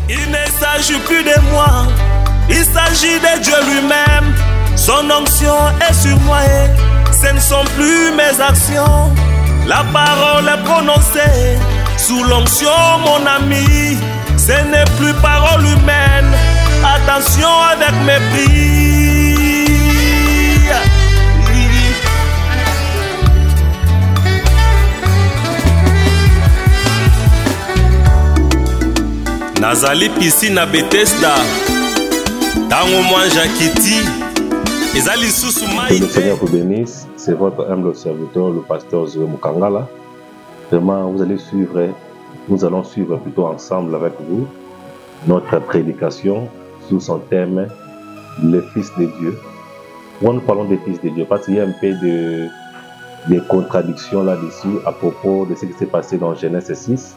Il ne s'agit plus de moi, il s'agit de Dieu lui-même. Son onction est sur moi et ce ne sont plus mes actions. La parole est prononcée sous l'onction, mon ami. Ce n'est plus parole humaine. Attention avec mépris. Nazali piscine à Bethesda. Tango mwanja kiti. Ezali susu maïté. Que le Seigneur vous bénisse. C'est votre humble serviteur, le pasteur Zoé Mukangala. Vraiment, nous allons suivre plutôt ensemble avec vous notre prédication sous son thème, le Fils de Dieu. Quand nous parlons des Fils de Dieu, parce qu'il y a un peu de contradictions là-dessus à propos de ce qui s'est passé dans Genèse 6,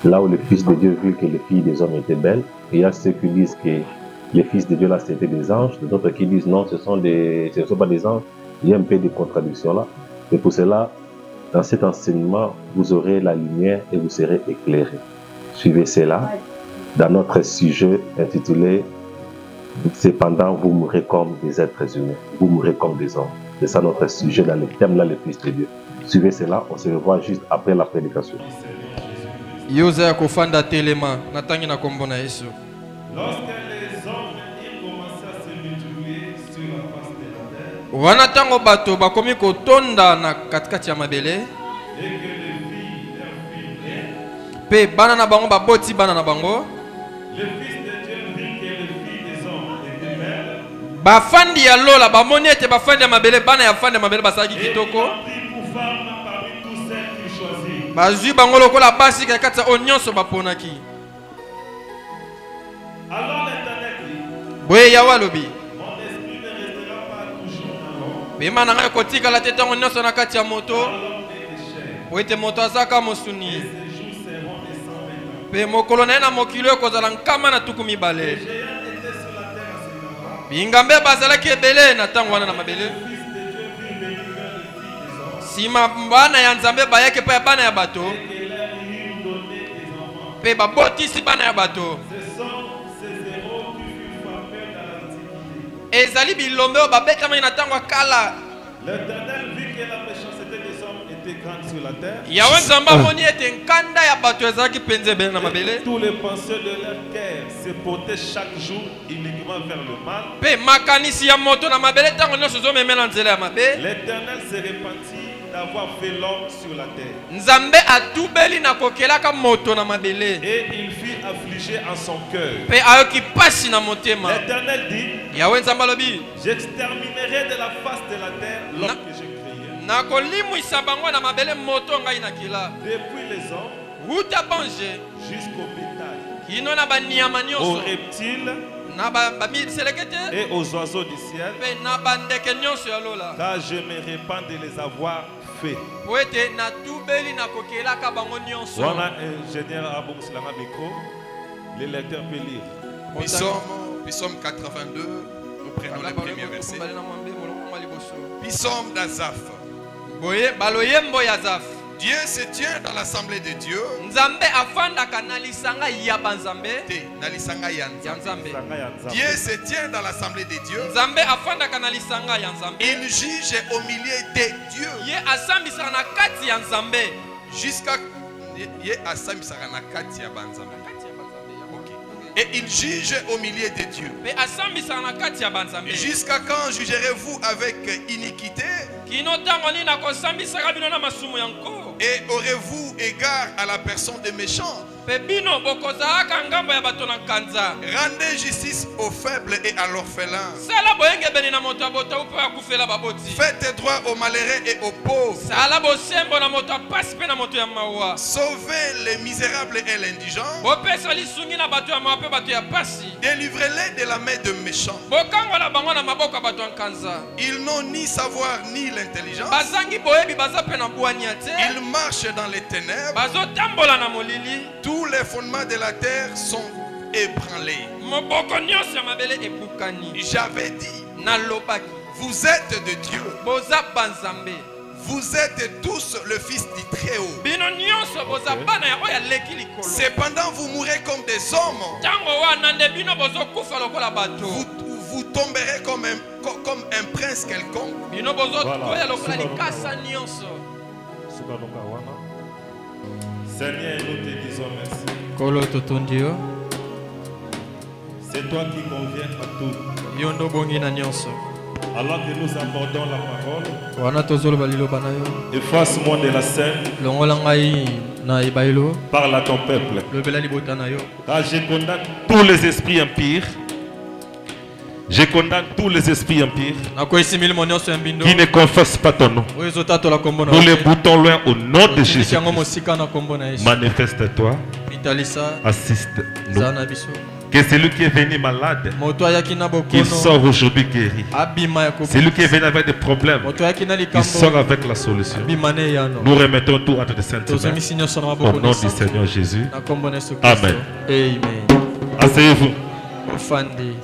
là où le Fils de Dieu vit que les filles des hommes étaient belles. Et il y a ceux qui disent que les fils de Dieu là c'était des anges, d'autres qui disent non, ce ne sont pas des anges. Il y a un peu de contradictions là. Et pour cela, dans cet enseignement, vous aurez la lumière et vous serez éclairés. Suivez cela dans notre sujet intitulé « Cependant, vous mourrez comme des êtres humains, vous mourrez comme des hommes ». C'est ça notre sujet dans le thème là, le Fils de Dieu. Suivez cela, on se revoit juste après la prédication. Yosa ya kofanda telema natangi na kombo na Yesu. Lorsque les hommes commencent à se multiplier sur la face de la terre, wana tango bato bakomi kotonda na katikati ya mabele, et que les filles leurs filles naissent, pe bana na bango baboti bana na bango, le Fils de Dieu vit que les filles des hommes étaient belles, bafandi ya lola bamoni ete bafandi ya mabele bana ya fandi ya mabele basalaki kitoko, pris pour femme parmi tous celles qu'il choisit. bazwi bango lokola basi kati ya oyo nyonso baponaki. Alors l'Éternel dit, Boye yawa lobi, mon esprit ne restera pas toujours dans l'homme, bema na ngai kotikala te ntango nyonso na kati ya moto, car l'homme est chair, po ete moto azaka et mosuni, ses jours seront de 120 ans. pe mokolo na ye na mokili ekozala nkama na tuku Les mibale. géants étaient sur la terre à ce moment. Bingambe bazalaki ebele na ntango wana na mabele. Le Fils de Dieu vit venir vers les filles des hommes, Sima bana ya nzambe bayaki pa ya bana ya bato, et qu'il leur eut donné des enfants. pe babotisi bana ya bato. Ce sont ces héros qui furent frappés dans l'Antiquité. Ezali bilombe oyo babetamaki na ntango ya kala. L'Éternel vit que la méchanceté des hommes était grande sur la terre. Yawe nzambe amoni ete nkanda ya bato ezalaki mpenza ebele na mabele. Tous les penseurs de leur cœur se portaient chaque jour uniquement vers le mal. Pe makanisi ya moto na mabele ntango nyonso ezomemela nzela ya mabe. L'Éternel se repentit d'avoir fait l'homme sur la terre. Nzambe atubeli na kokelaka moto na mabele. Et il fut affligé en son cœur. Pe ayoki pasi na motema. L'Éternel dit, Yawe nzambe alobi, j'exterminerai de la face de la terre l'homme que j'ai créé. nakolimwisa bango na mabele moto ngai nakila. Depuis les hommes Wuta bange jusqu'au bétail, kino na banyama aux nyonso. reptiles Na bamiseleke te. et aux oiseaux du ciel, Pe na bandeke nyonso ya lola. car je me répands de les avoir faits. Po ete natubeli nakokelaka bango nyonso. Voilà ingénieur Abou Slama Biko. Les lecteurs peuvent lire. Psaume 82, nous prenons le premier verset. Psaume d'Azaph. Boye baloyembo ya Zaf. Dieu se tient dans l'assemblée de Dieu. Nzambe afandaka na lisanga ya banzambe Te, na lisanga ya ya Nzambe. Nzambe. Dieu se tient dans l'assemblée de Dieu. Nzambe afandaka na lisanga ya Nzambe. Il juge au milieu des dieux. Ye asambisaka na kati ya Nzambe. Jusqu'à ye asambisaka na kati ya banzambe. Ok. Et il juge au milieu des dieux. Pe asambisaka na kati ya banzambe. Jusqu'à quand jugerez-vous avec iniquité? Kino tango nini nakosambisaka bino na masumu ya nko. Et aurez-vous égard à la personne des méchants? Pe bino bokozalaka ngambo ya bato na kanza. Rendez justice aux faibles et à l'orphelin. Sala boyengebeni na moto abota upe akufela baboti. Faites droit aux malheureux et aux pauvres. Sala bosembo na moto apasi pe na moto ya mawa. Sauvez les misérables et l'indigent. Bopesa lisungi na bato ya mawa pe bato ya pasi. Délivrez-les de la main de méchants. Bokangola bango na maboko ya bato ya nkanza. Ils n'ont ni savoir ni l'intelligence. Bazangi boyebi baza pe na bwanya te. Ils marchent dans les ténèbres. Bazotambola na molili. Tous les fondements de la terre sont ébranlés. Moboko nyonso ya mabele ebukani. J'avais dit, Nalobaki. vous êtes de Dieu. Boza banzambe. vous êtes tous le fils du Très-Haut. Bino nyonso boza bana ya oya leki likolo. Cependant, vous mourrez comme des hommes. Tango wana nde bino bozo kufa lokola bato. Vous tomberez comme un prince quelconque. Bino bozo Voilà. toya lokola likasa nyonso. Seigneur, nous te disons merci. Kolo totondio. C'est toi qui conviens à tout. Yondo bongi na nyonso. Alors que nous abordons la parole, Wana tozolo balilo banayo. efface-moi de la scène, Longola ngai na ibailo. parle à ton peuple. Lobela libota na yo. Car je condamne tous les esprits impurs. Je condamne tous les esprits impurs Nakoisi milimo nyonso ya mbindo. qui ne confessent pas ton nom. Oyo zotatola kombo na Nous les boutons loin au nom de Jésus. Yango mosika na kombo na Yesu. Manifeste-toi, Italisa assiste-nous. zana biso. Que celui qui est venu malade, Moto ayaki na qu'il bokono. sort aujourd'hui guéri. Abima ya kobo. Celui qui est venu avec des problèmes, Moto ayaki na il likambo. sort avec la solution. Abima ne yano. Nous remettons tout entre tes saintes mains. Tozomisi nyonso na Au maboko nom na du Yesu. Seigneur Jésus. Na kombo na Yesu Kristo. Amen. Amen. Asseyez-vous. Ofandi.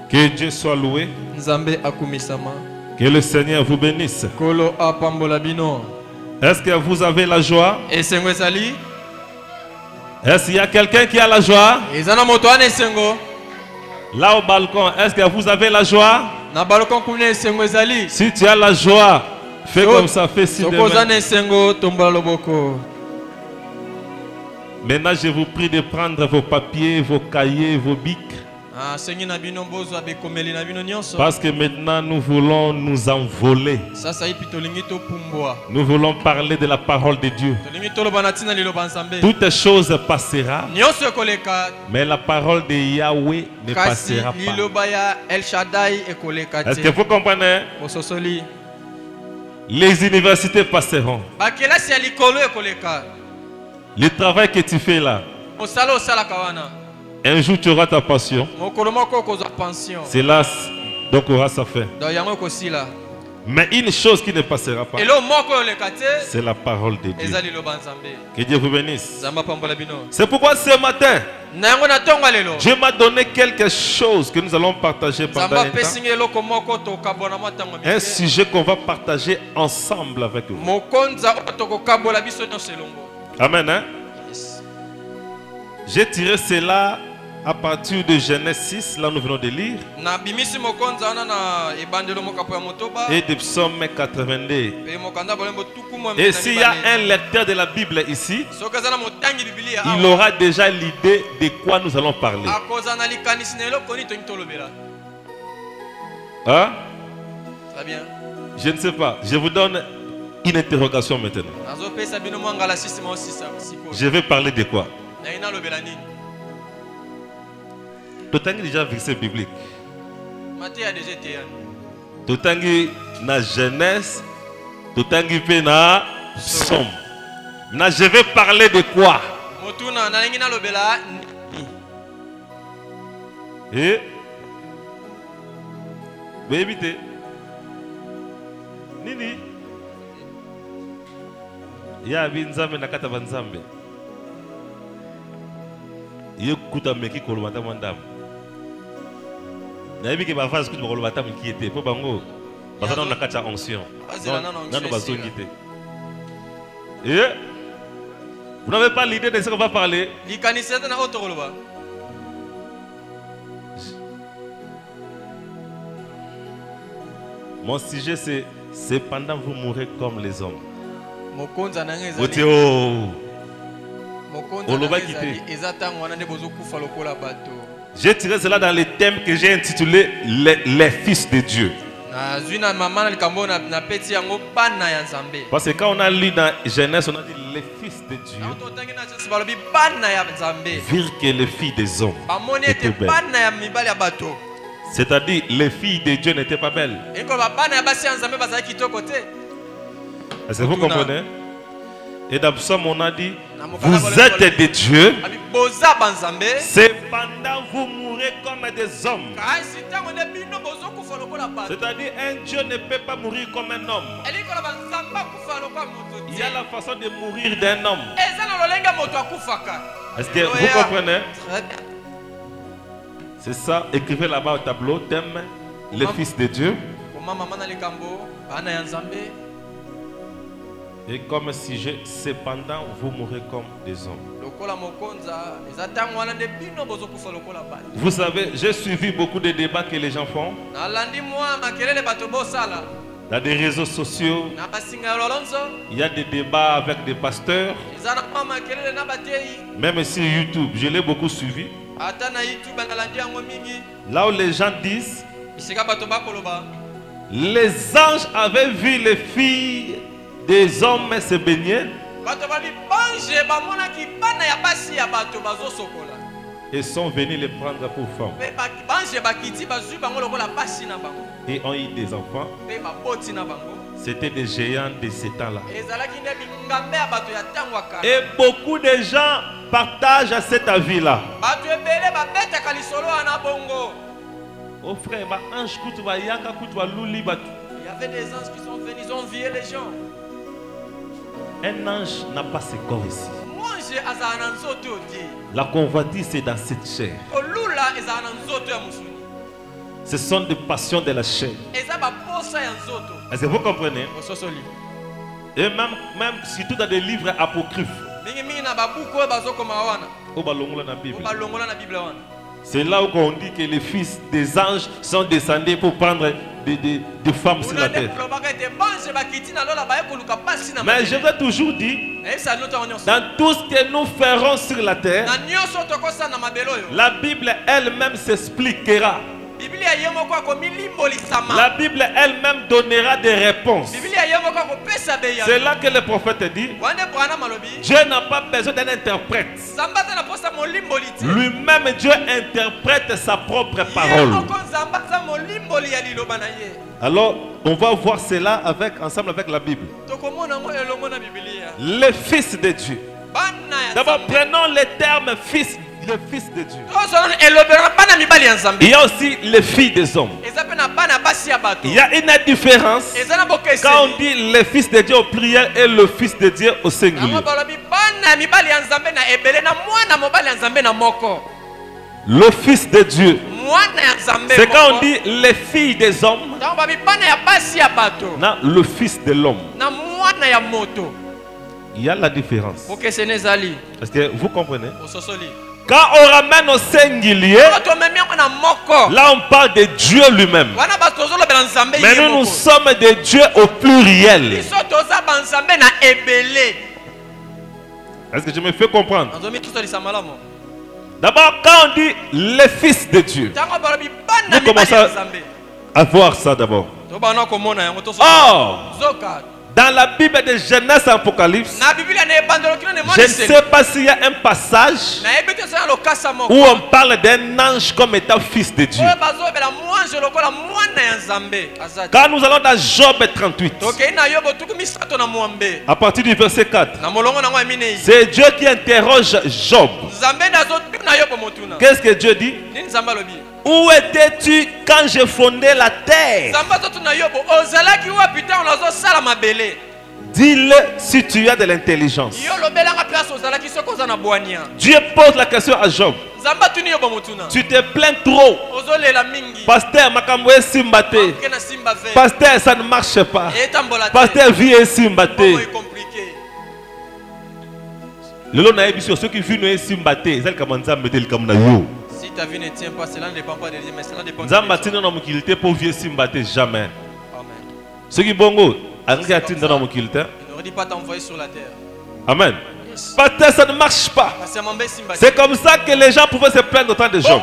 Que Dieu soit loué. Nzambe akumisama. Que le Seigneur vous bénisse. Kolo apambola bino. Est-ce que vous avez la joie? Esengo ezali. Est-ce qu'il y a quelqu'un qui a la joie? Ezana moto ana esengo. Là au balcon, est-ce que vous avez la joie? Na balcon kuna esengo ezali. Si tu as la joie, fais comme ça, fais si de Sokoza main. na esengo tombola loboko. Maintenant, je vous prie de prendre vos papiers, vos cahiers, vos bics. Ah, sengi na bino bozo abekomeli na bino nyonso. Parce que maintenant, nous voulons nous envoler. Sasa ipi tolingi topumbwa. Nous voulons parler de la parole de Dieu. Tolingi toloba na tina liloba nzambe. Toutes choses passera, Nyonso ekoleka. mais la parole de Yahweh ne Kasi passera pas. liloba ya El Shaddai ekoleka Est-ce que te. vous comprenez? Ososoli. Les universités passeront. Bakelasi ya likolo ekoleka. Le travail que tu fais là, Osala osalaka wana. un jour tu auras ta passion. Mokolo moko kozwa pension. C'est là, donc aura sa fin. Do yango ekosila. Mais une chose qui ne passera pas, Elo moko oleka te. c'est la parole de Dieu. Eza liloba nzambe. Que Dieu vous bénisse. Zamba pambola bino. C'est pourquoi ce matin, Na yango na tonga lelo. Dieu m'a donné quelque chose que nous allons partager pendant Zamba un temps. pesingi eloko moko tokabona matango mike. Un sujet qu'on va partager ensemble avec vous. Mokonza otokokabola biso nyonso elongo. Amen. Hein? Yes. J'ai tiré cela à partir de Genèse 6, là nous venons de lire, Na bimisi mokonza wana na ebandelo mokapo ya motoba. et de Psaume 82. Pe mokanda bolembo tuku mo. Et s'il y a un lecteur de la Bible ici, Sokaza na motangi biblia. il aura déjà l'idée de quoi nous allons parler. Akoza na likanisi na eloko ni tongi tolobela. Hein? Très bien. Je ne sais pas. Je vous donne une interrogation maintenant. Nazo pesa bino mwangala sisi mo sisa siko. Je vais parler de quoi? Na ina lobela nini? Totangi déjà verset biblique. Maté a déjà été. Totangi na Genèse, totangi pe na Somme. Maintenant, je vais parler de quoi? Motuna na ngina lobela. Et éviter. Nini? Ya binzambe na kata banzambe. Ye kuta meki kolobata mandam. Na yebi ke ba phase kuta kolobata mki était po bango. Bazana na kata onction. Nano bazongi te. Et vous n'avez pas l'idée de ce qu'on va parler? Likanisi na otokoloba. Mon sujet c'est cependant vous mourrez comme les hommes. Mokonza na ngeza. Oteo. Mokonza na ngeza. Ezatang wana ne bozo kufa lokola bato. J'ai tiré cela dans le thème que j'ai intitulé les fils de Dieu. Na zuina mama na likambo na peti yango bana ya nzambe. Parce que quand on a lu dans Genèse, on a dit les fils de Dieu Autotangi na Yesu balobi bana ya nzambe. virent que les filles des hommes Bamoni étaient ete belles. bana ya mibali ya bato. C'est-à-dire les filles de Dieu n'étaient pas belles. Eko ba bana ya basi ya nzambe bazali kitoko te. Est-ce que vous Otuna. comprenez? Et dans Psaume, on a dit Namukala vous bolé êtes des dieux, Abi boza banzambe. cependant vous mourrez comme des hommes. Kasi tango ne bino bozo kufa lokola bato. C'est-à-dire un Dieu ne peut pas mourir comme un homme. Eli Il y a la façon de mourir d'un homme. Est-ce que vous comprenez? C'est ça, écrivez là-bas au tableau, thème, le Fils de Dieu. Et comme sujet, cependant, vous mourrez comme des hommes. Vous savez, j'ai suivi beaucoup de débats que les gens font dans des réseaux sociaux. Il y a des débats avec des pasteurs. Même sur YouTube, je l'ai beaucoup suivi. Là où les gens disent, les anges avaient vu les filles des hommes se baigner et sont venus les prendre pour femmes et ont eu des enfants. C'était des géants de ce temps-là. Et beaucoup de gens partagent cet avis-là. Oh frère, il y avait des anges qui sont venus, ils ont envié les gens. Un ange n'a pas ce corps ici. La convoitise c'est dans cette chair. Ce sont des passions de la chair. Est-ce que vous comprenez? Et même surtout dans des livres apocryphes. C'est là où on dit que les fils des anges sont descendus pour prendre des femmes sur la terre. Mais je vais toujours dire, dans tout ce que nous ferons sur la terre, la Bible elle-même s'expliquera. La Bible elle-même donnera des réponses. C'est là que le prophète dit, Dieu n'a pas besoin d'un interprète. Lui-même Dieu interprète sa propre parole. Alors on va voir cela ensemble avec la Bible. Le Fils de Dieu. D'abord prenons le terme fils. Le Fils de Dieu. Il y a aussi les filles des hommes. Il y a une différence quand on dit le Fils de Dieu au pluriel et le Fils de Dieu au singulier. Le Fils de Dieu, c'est quand on dit les filles des hommes. Non, le Fils de l'homme. Il y a la différence. Est-ce que vous comprenez? Quand on ramène au singulier, là on parle de Dieu lui-même. Mais nous sommes des dieux au pluriel. Est-ce que je me fais comprendre? D'abord, quand on dit le Fils de Dieu, nous commençons à voir ça d'abord. Dans la Bible de Genèse et Apocalypse, je ne sais pas s'il y a un passage où on parle d'un ange comme étant fils de Dieu. Quand nous allons dans Job 38, à partir du verset 4, c'est Dieu qui interroge Job. Qu'est-ce que Dieu dit? Où étais-tu quand je fondais la terre? Dis-le si tu as de l'intelligence. Dieu pose la question à Job. Tu te plains trop. Pasteur, Makamwe Simbate. Pasteur, ça ne marche pas. Pasteur, vie est Simbate. Le long n'a ceux qui vivent Simbate. C'est comme ça, mettez le comme si ta vie ne tient pas, cela ne dépend pas de Dieu, mais cela dépend de Dieu. Pour vieux Simbate jamais. Amen. Ceux qui bongo, ne redis pas t'envoyer sur la terre. Amen. Yes. Pasteur, ça ne marche pas. C'est comme ça que les gens pouvaient se plaindre au temps de Job.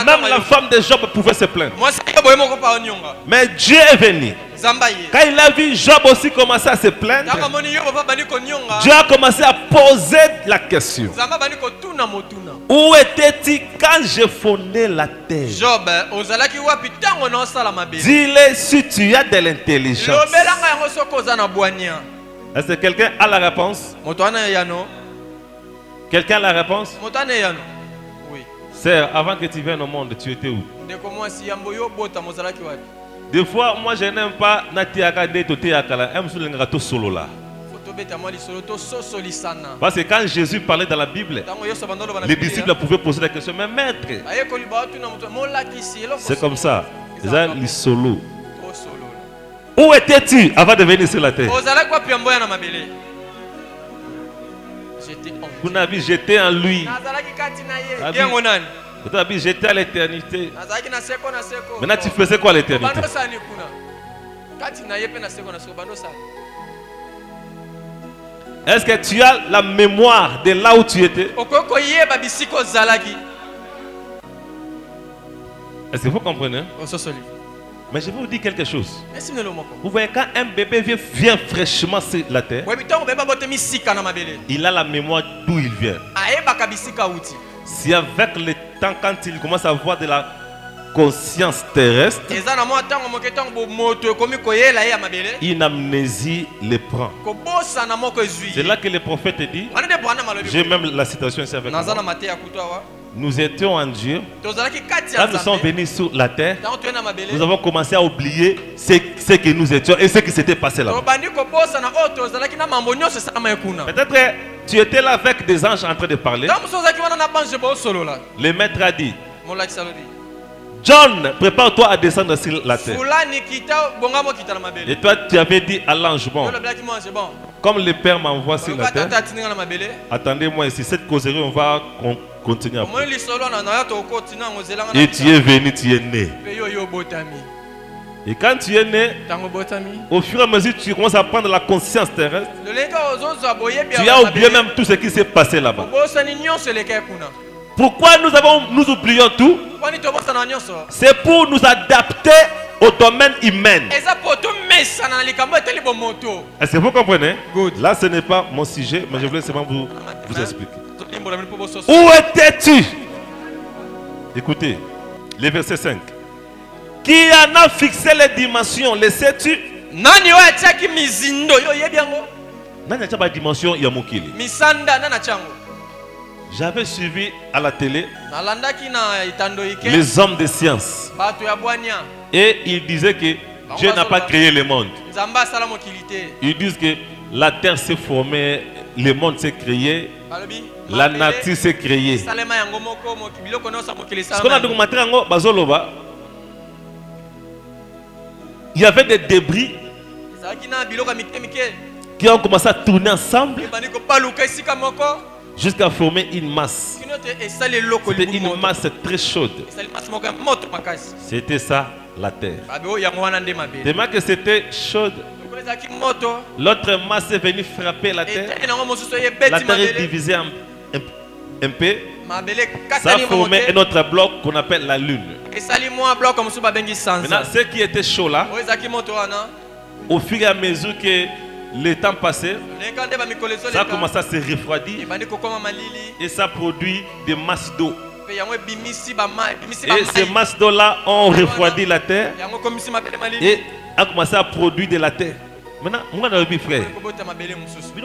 Même la femme de Job pouvait se plaindre. Mais Dieu est venu. Quand il a vu Job aussi commencer à se plaindre, Dieu a commencé à poser la question. Où étais-tu quand je fondais la terre? Dis-le si tu as de l'intelligence. Est-ce que quelqu'un a la réponse? Quelqu'un a la réponse? Oui. Sœur, avant que tu viennes au monde, tu étais où? Des fois, moi je n'aime pas Natiaka de Toteakala, aime sur le solo là. Parce que quand Jésus parlait dans la Bible, les disciples pouvaient poser la question, mais maître, c'est comme ça. Les solo. Où étais-tu avant de venir sur la terre? J'étais en lui. J'étais à l'éternité. Maintenant tu faisais quoi à l'éternité? Est-ce que tu as la mémoire de là où tu étais? Est-ce que vous comprenez? Mais je vais vous dire quelque chose. Vous voyez, quand un bébé vient fraîchement sur la terre, il a la mémoire d'où il vient. Si avec le temps, quand il commence à avoir de la conscience terrestre, une amnésie le prend. C'est là que le prophète dit, j'ai même la citation ici avec moi. Nous étions en Dieu. Quand nous sommes venus sur la terre, nous avons commencé à oublier ce que nous étions et ce qui s'était passé là. Peut-être tu étais là avec des anges en train de parler. Le maître a dit, John, prépare-toi à descendre sur la terre. Et toi, tu avais dit à l'ange, bon, comme le Père m'envoie sur la terre, attendez-moi ici, cette causerie, on va continuer après. Et tu es venu, tu es né. Et quand tu es né, au fur et à mesure tu commences à prendre la conscience terrestre, tu as oublié même tout ce qui s'est passé là-bas. Pourquoi nous oublions tout? C'est pour nous adapter au domaine humain. Est-ce que vous comprenez? Là ce n'est pas mon sujet, mais je voulais seulement vous expliquer. Où étais-tu? Écoutez, le verset 5. Qui en a fixé les dimensions, le sais-tu? Nani a la dimension Yamukili. J'avais suivi à la télé les hommes de science. Et ils disaient que Dieu n'a pas créé le monde. Ils disent que la terre s'est formée, le monde s'est créé, la nature s'est créée. Ce qu'on a documenté en Bazoloba, il y avait des débris qui ont commencé à tourner ensemble jusqu'à former une masse. C'était une masse très chaude. C'était ça la terre. Tellement que c'était chaude, l'autre masse est venue frapper la terre. La terre est divisée un peu. Ça a formé un autre bloc qu'on appelle la lune. Maintenant, ce qui était chaud là, au fur et à mesure que le temps passait, ça a commencé à se refroidir et ça produit des masses d'eau. Et ces masses d'eau là ont refroidi la terre et a commencé à produire de la terre. Maintenant, moi je suis frère.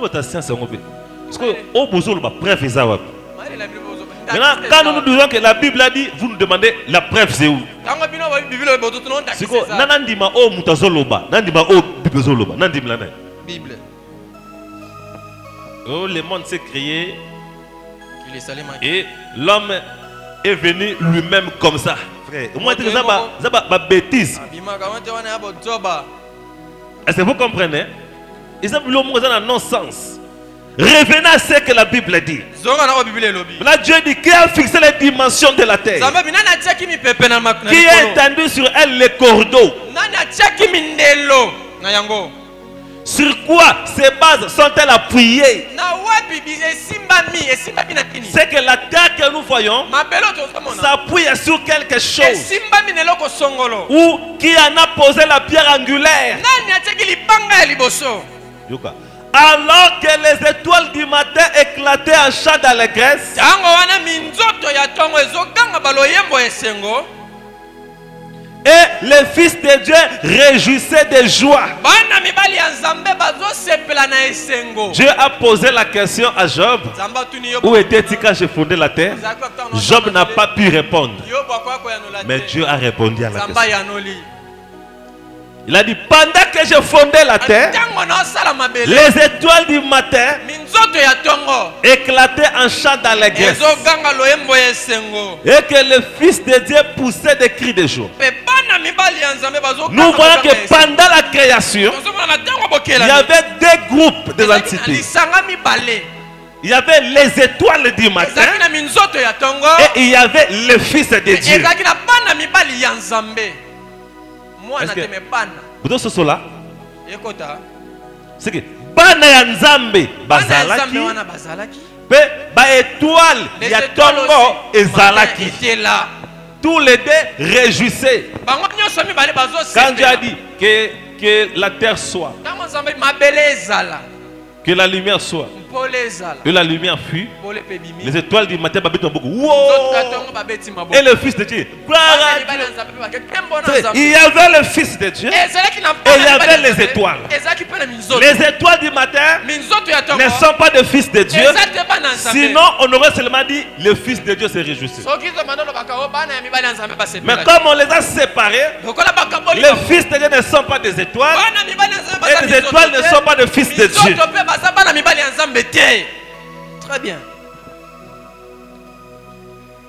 Parce que au besoin de preuve. Maintenant, quand nous nous disons que la Bible a dit, vous nous demandez la preuve c'est où? C'est quoi? Nanandima o mutazoloba, nandima o bibezoloba, nandima la Bible. Oh, le monde s'est créé et l'homme est venu lui-même comme ça, frère. Moi, c'est ma bêtise. Est-ce que vous comprenez? Ils ont un non-sens. Revenez à ce que la Bible dit. Là, Dieu dit qui a fixé les dimensions de la terre, qui a étendu sur elle les cordeaux. Sur quoi ces bases sont-elles appuyées? C'est que la terre que nous voyons s'appuie sur quelque chose. Ou qui en a posé la pierre angulaire? Alors que les étoiles du matin éclataient en chant d'allégresse, et les fils de Dieu réjouissaient de joie. Dieu a posé la question à Job. Où était-il quand j'ai fondé la terre? Job n'a pas pu répondre. Mais Dieu a répondu à la question. Il a dit, pendant que je fondais la terre, les étoiles du matin éclataient en chant d'allégresse. Et que le Fils de Dieu poussait des cris de joie. Nous voyons que pendant la création, il y avait deux groupes de l'entité. Il y avait les étoiles du matin et il y avait le Fils de Dieu. Vous êtes cela? C'est que bana ya nzambe bazalaki pe ba étoile ya tongo ezalaki. Tous les deux réjouissaient. Quand Dieu a dit que la terre soit, que la lumière soit, que la lumière fut, les étoiles du matin babitent beaucoup. Wow! Et le Fils de Dieu. Il y avait le Fils de Dieu et il y avait les étoiles. Les étoiles du matin ne sont pas des Fils de Dieu. Sinon, on aurait seulement dit le Fils de Dieu se réjouissait. Mais comme on les a séparés, les Fils de Dieu ne sont pas des étoiles et les étoiles ne sont pas des Fils de Dieu. Très bien.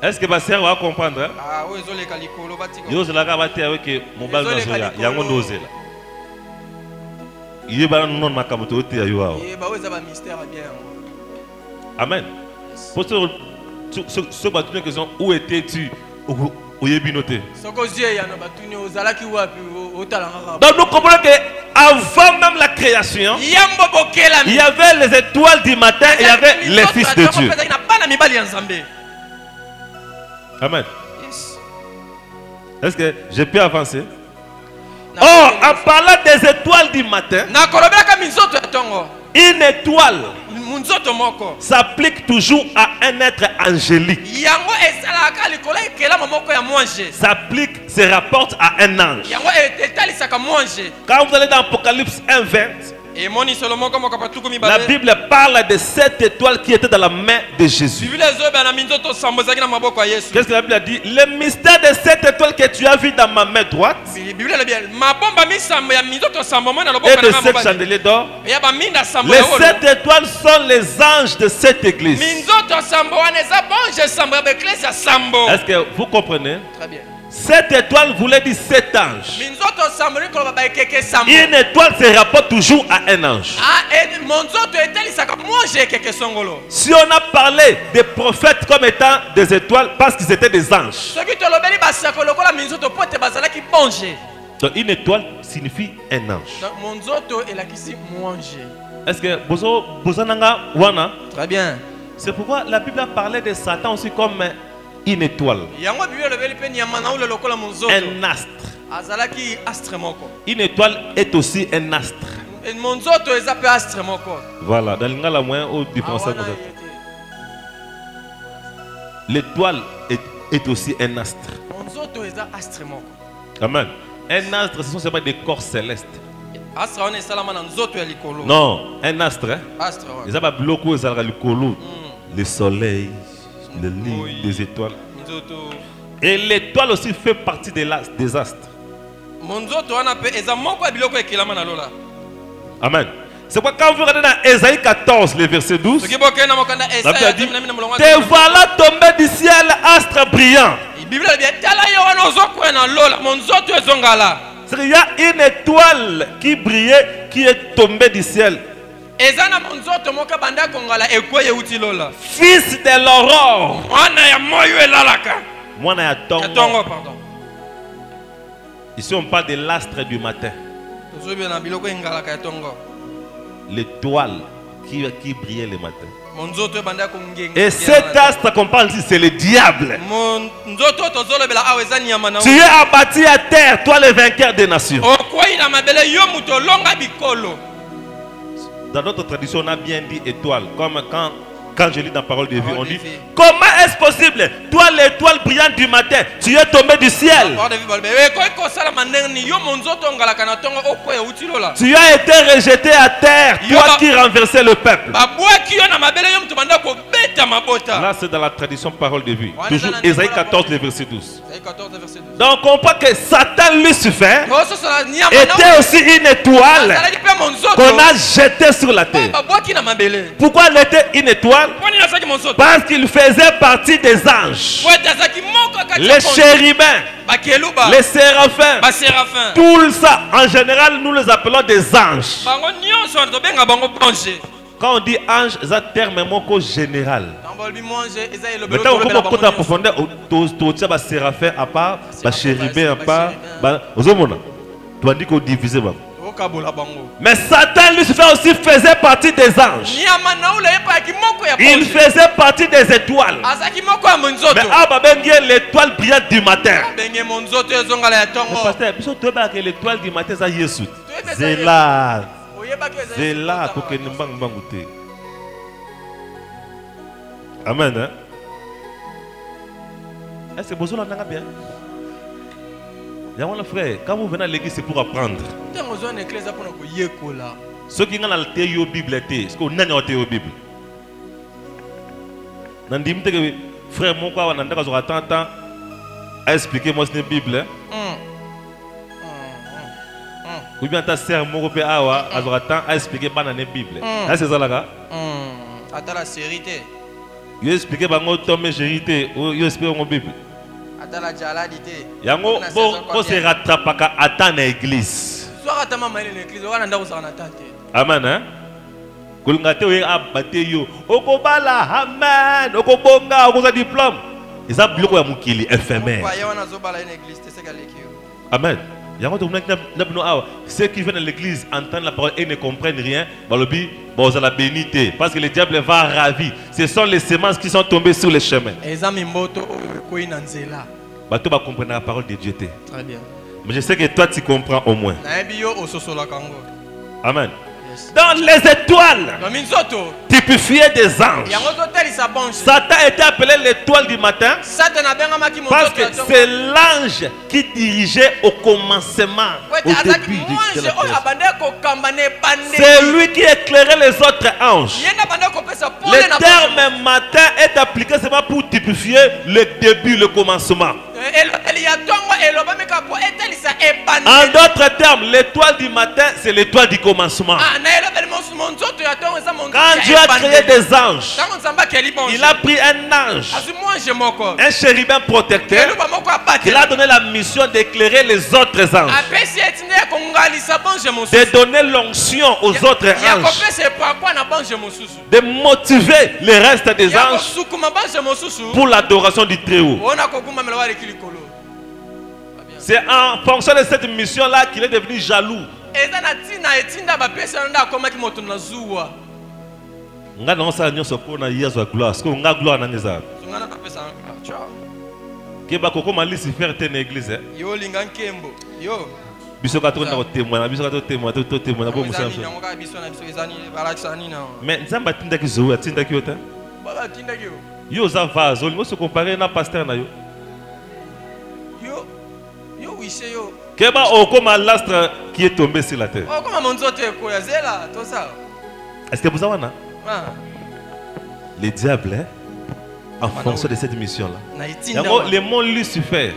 Est-ce que ma sœur va comprendre? Ah oui, amen. Pour ce question, où étais-tu? Donc nous comprenons qu'avant même la création, il y avait les étoiles du matin et il y avait les Fils de Dieu. Amen. Est-ce que je peux avancer? Oh, en parlant des étoiles du matin, une étoile s'applique toujours à un être angélique. S'applique, se rapporte à un ange. Quand vous allez dans Apocalypse 1:20, la Bible parle de cette étoile qui était dans la main de Jésus. Qu'est-ce que la Bible a dit? Le mystère de cette étoile que tu as vu dans ma main droite et de cette chandelier d'or, les 7 étoiles sont les anges de cette église. Est-ce que vous comprenez? Très bien. Cette étoile voulait dire 7 anges. Une étoile se rapporte toujours à un ange. Si on a parlé des prophètes comme étant des étoiles parce qu'ils étaient des anges, donc une étoile signifie un ange. Est-ce que très bien. C'est pourquoi la Bible a parlé de Satan aussi comme une étoile, un astre. Une étoile est aussi un astre. Voilà, dans l'ingala moyen au différence. L'étoile est aussi un astre. Amen. Un astre, ce sont seulement des corps célestes. Non, un astre. Ils ont bloqué le soleil, le lit, les étoiles. Et l'étoile aussi fait partie des astres. Amen. C'est pourquoi quand vous regardez dans Ésaïe 14, le verset 12, la Bible a dit, te voilà tombé du ciel, astre brillant. Il y a une étoile qui brillait, qui est tombée du ciel. Fils de l'aurore. Ici on parle de l'astre du matin. L'étoile qui brillait le matin. Et cet astre qu'on parle ici, c'est le diable. Tu es abattu à terre, toi le vainqueur des nations. Dans notre tradition, on a bien dit étoile. Comme quand je lis dans la parole de vie, on dit comment est-ce possible? Toi, l'étoile brillante du matin, tu es tombé du ciel. Tu as été rejeté à terre, toi qui renversais le peuple. Là, c'est dans la tradition parole de vie. Toujours Ésaïe 14, le verset 12. Donc, on comprend que Satan, Lucifer, était aussi une étoile qu'on a jetée sur la terre. Pourquoi elle était une étoile? Parce qu'il faisait partie des anges. Les chérubins, les séraphins, tout ça, en général, nous les appelons des anges. Quand on dit ange, c'est un terme général. Maintenant, on peut en profondeur, tu as séraphin à part, chérubin à part, tu as dit qu'on divisait. Mais Satan, Lucifer aussi faisait partie des anges. Il faisait partie des étoiles. Mais l'étoile brillante du matin. L'étoile du matin, c'est Jésus. C'est là. C'est là pour que nous goûter. Amen. Hein? Est-ce que vous avez bien? Frère, quand vous venez à l'église, c'est pour apprendre. Ceux qui ont la Bible, est-ce qu'on a la Bible? Frère, mon quoi, on a tant à expliquer moi la Bible. Ou bien ta sœur mon repère a temps à expliquer pas dans la Bible. C'est ça là. Attends la sérité. Il explique bango tombe vérité ou il explique mon Bible. Attends la jaladité. Yango on se rattrape pas attendre l'église. Soit attends maman l'église, on anda usana tante. Amen hein. Kulngate we abate yo. Okobala amen. Okobonga okoza diplôme. Eza biloko ya mukili éphémère. Amen. Ceux qui viennent à l'église entendent la parole et ne comprennent rien, la bénité, parce que le diable va ravi. Ce sont les semences qui sont tombées sur les chemins. Tu vas comprendre la parole de Dieu. Très bien. Mais je sais que toi tu comprends au moins. Amen. Dans les étoiles typifiées des anges, Satan était appelé l'étoile du matin parce que c'est l'ange qui dirigeait au commencement, au début de la création. C'est lui qui éclairait les autres anges. Le terme matin est appliqué seulement pour typifier le début, le commencement. En d'autres termes, l'étoile du matin, c'est l'étoile du commencement. Quand Dieu a créé des anges, il a pris un ange, un chérubin protecteur, il a donné la mission d'éclairer les autres anges, de donner l'onction aux autres anges, de motiver les restes des anges pour l'adoration du Très-Haut. C'est en fonction de cette mission-là qu'il est devenu jaloux. Nga na osa nyoso pona yezo gloire parce que nga gloire na ngeza ke ba koko malisi faire ten église yo linga nkembo yo biso ka to na témoin biso ka to témoin bo musa mais nzamba tinda ki zo tinda ki ota baba tinda ki yo za vazo mo se comparer na pasteur na yo wise yo keba okoma l'astre qui est tombé sur la terre. Okoma monzote ko ya zela to ça. Est-ce que vous avez là? Le diable hein, en fonction de cette mission là. Le mot Lucifer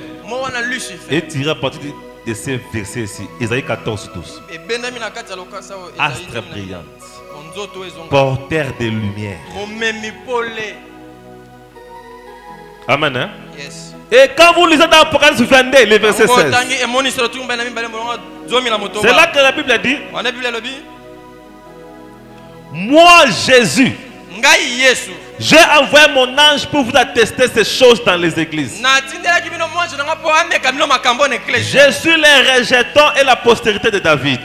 est tiré à partir de ces versets ici, Ésaïe 14, 12. Astre brillante, porteur de lumière. Amen hein? Yes. Et quand vous lisez dans Apocalypse 22, le verset 16, c'est là que la Bible dit: moi Jésus, j'ai envoyé mon ange pour vous attester ces choses dans les églises. Je suis les rejetons et la postérité de David,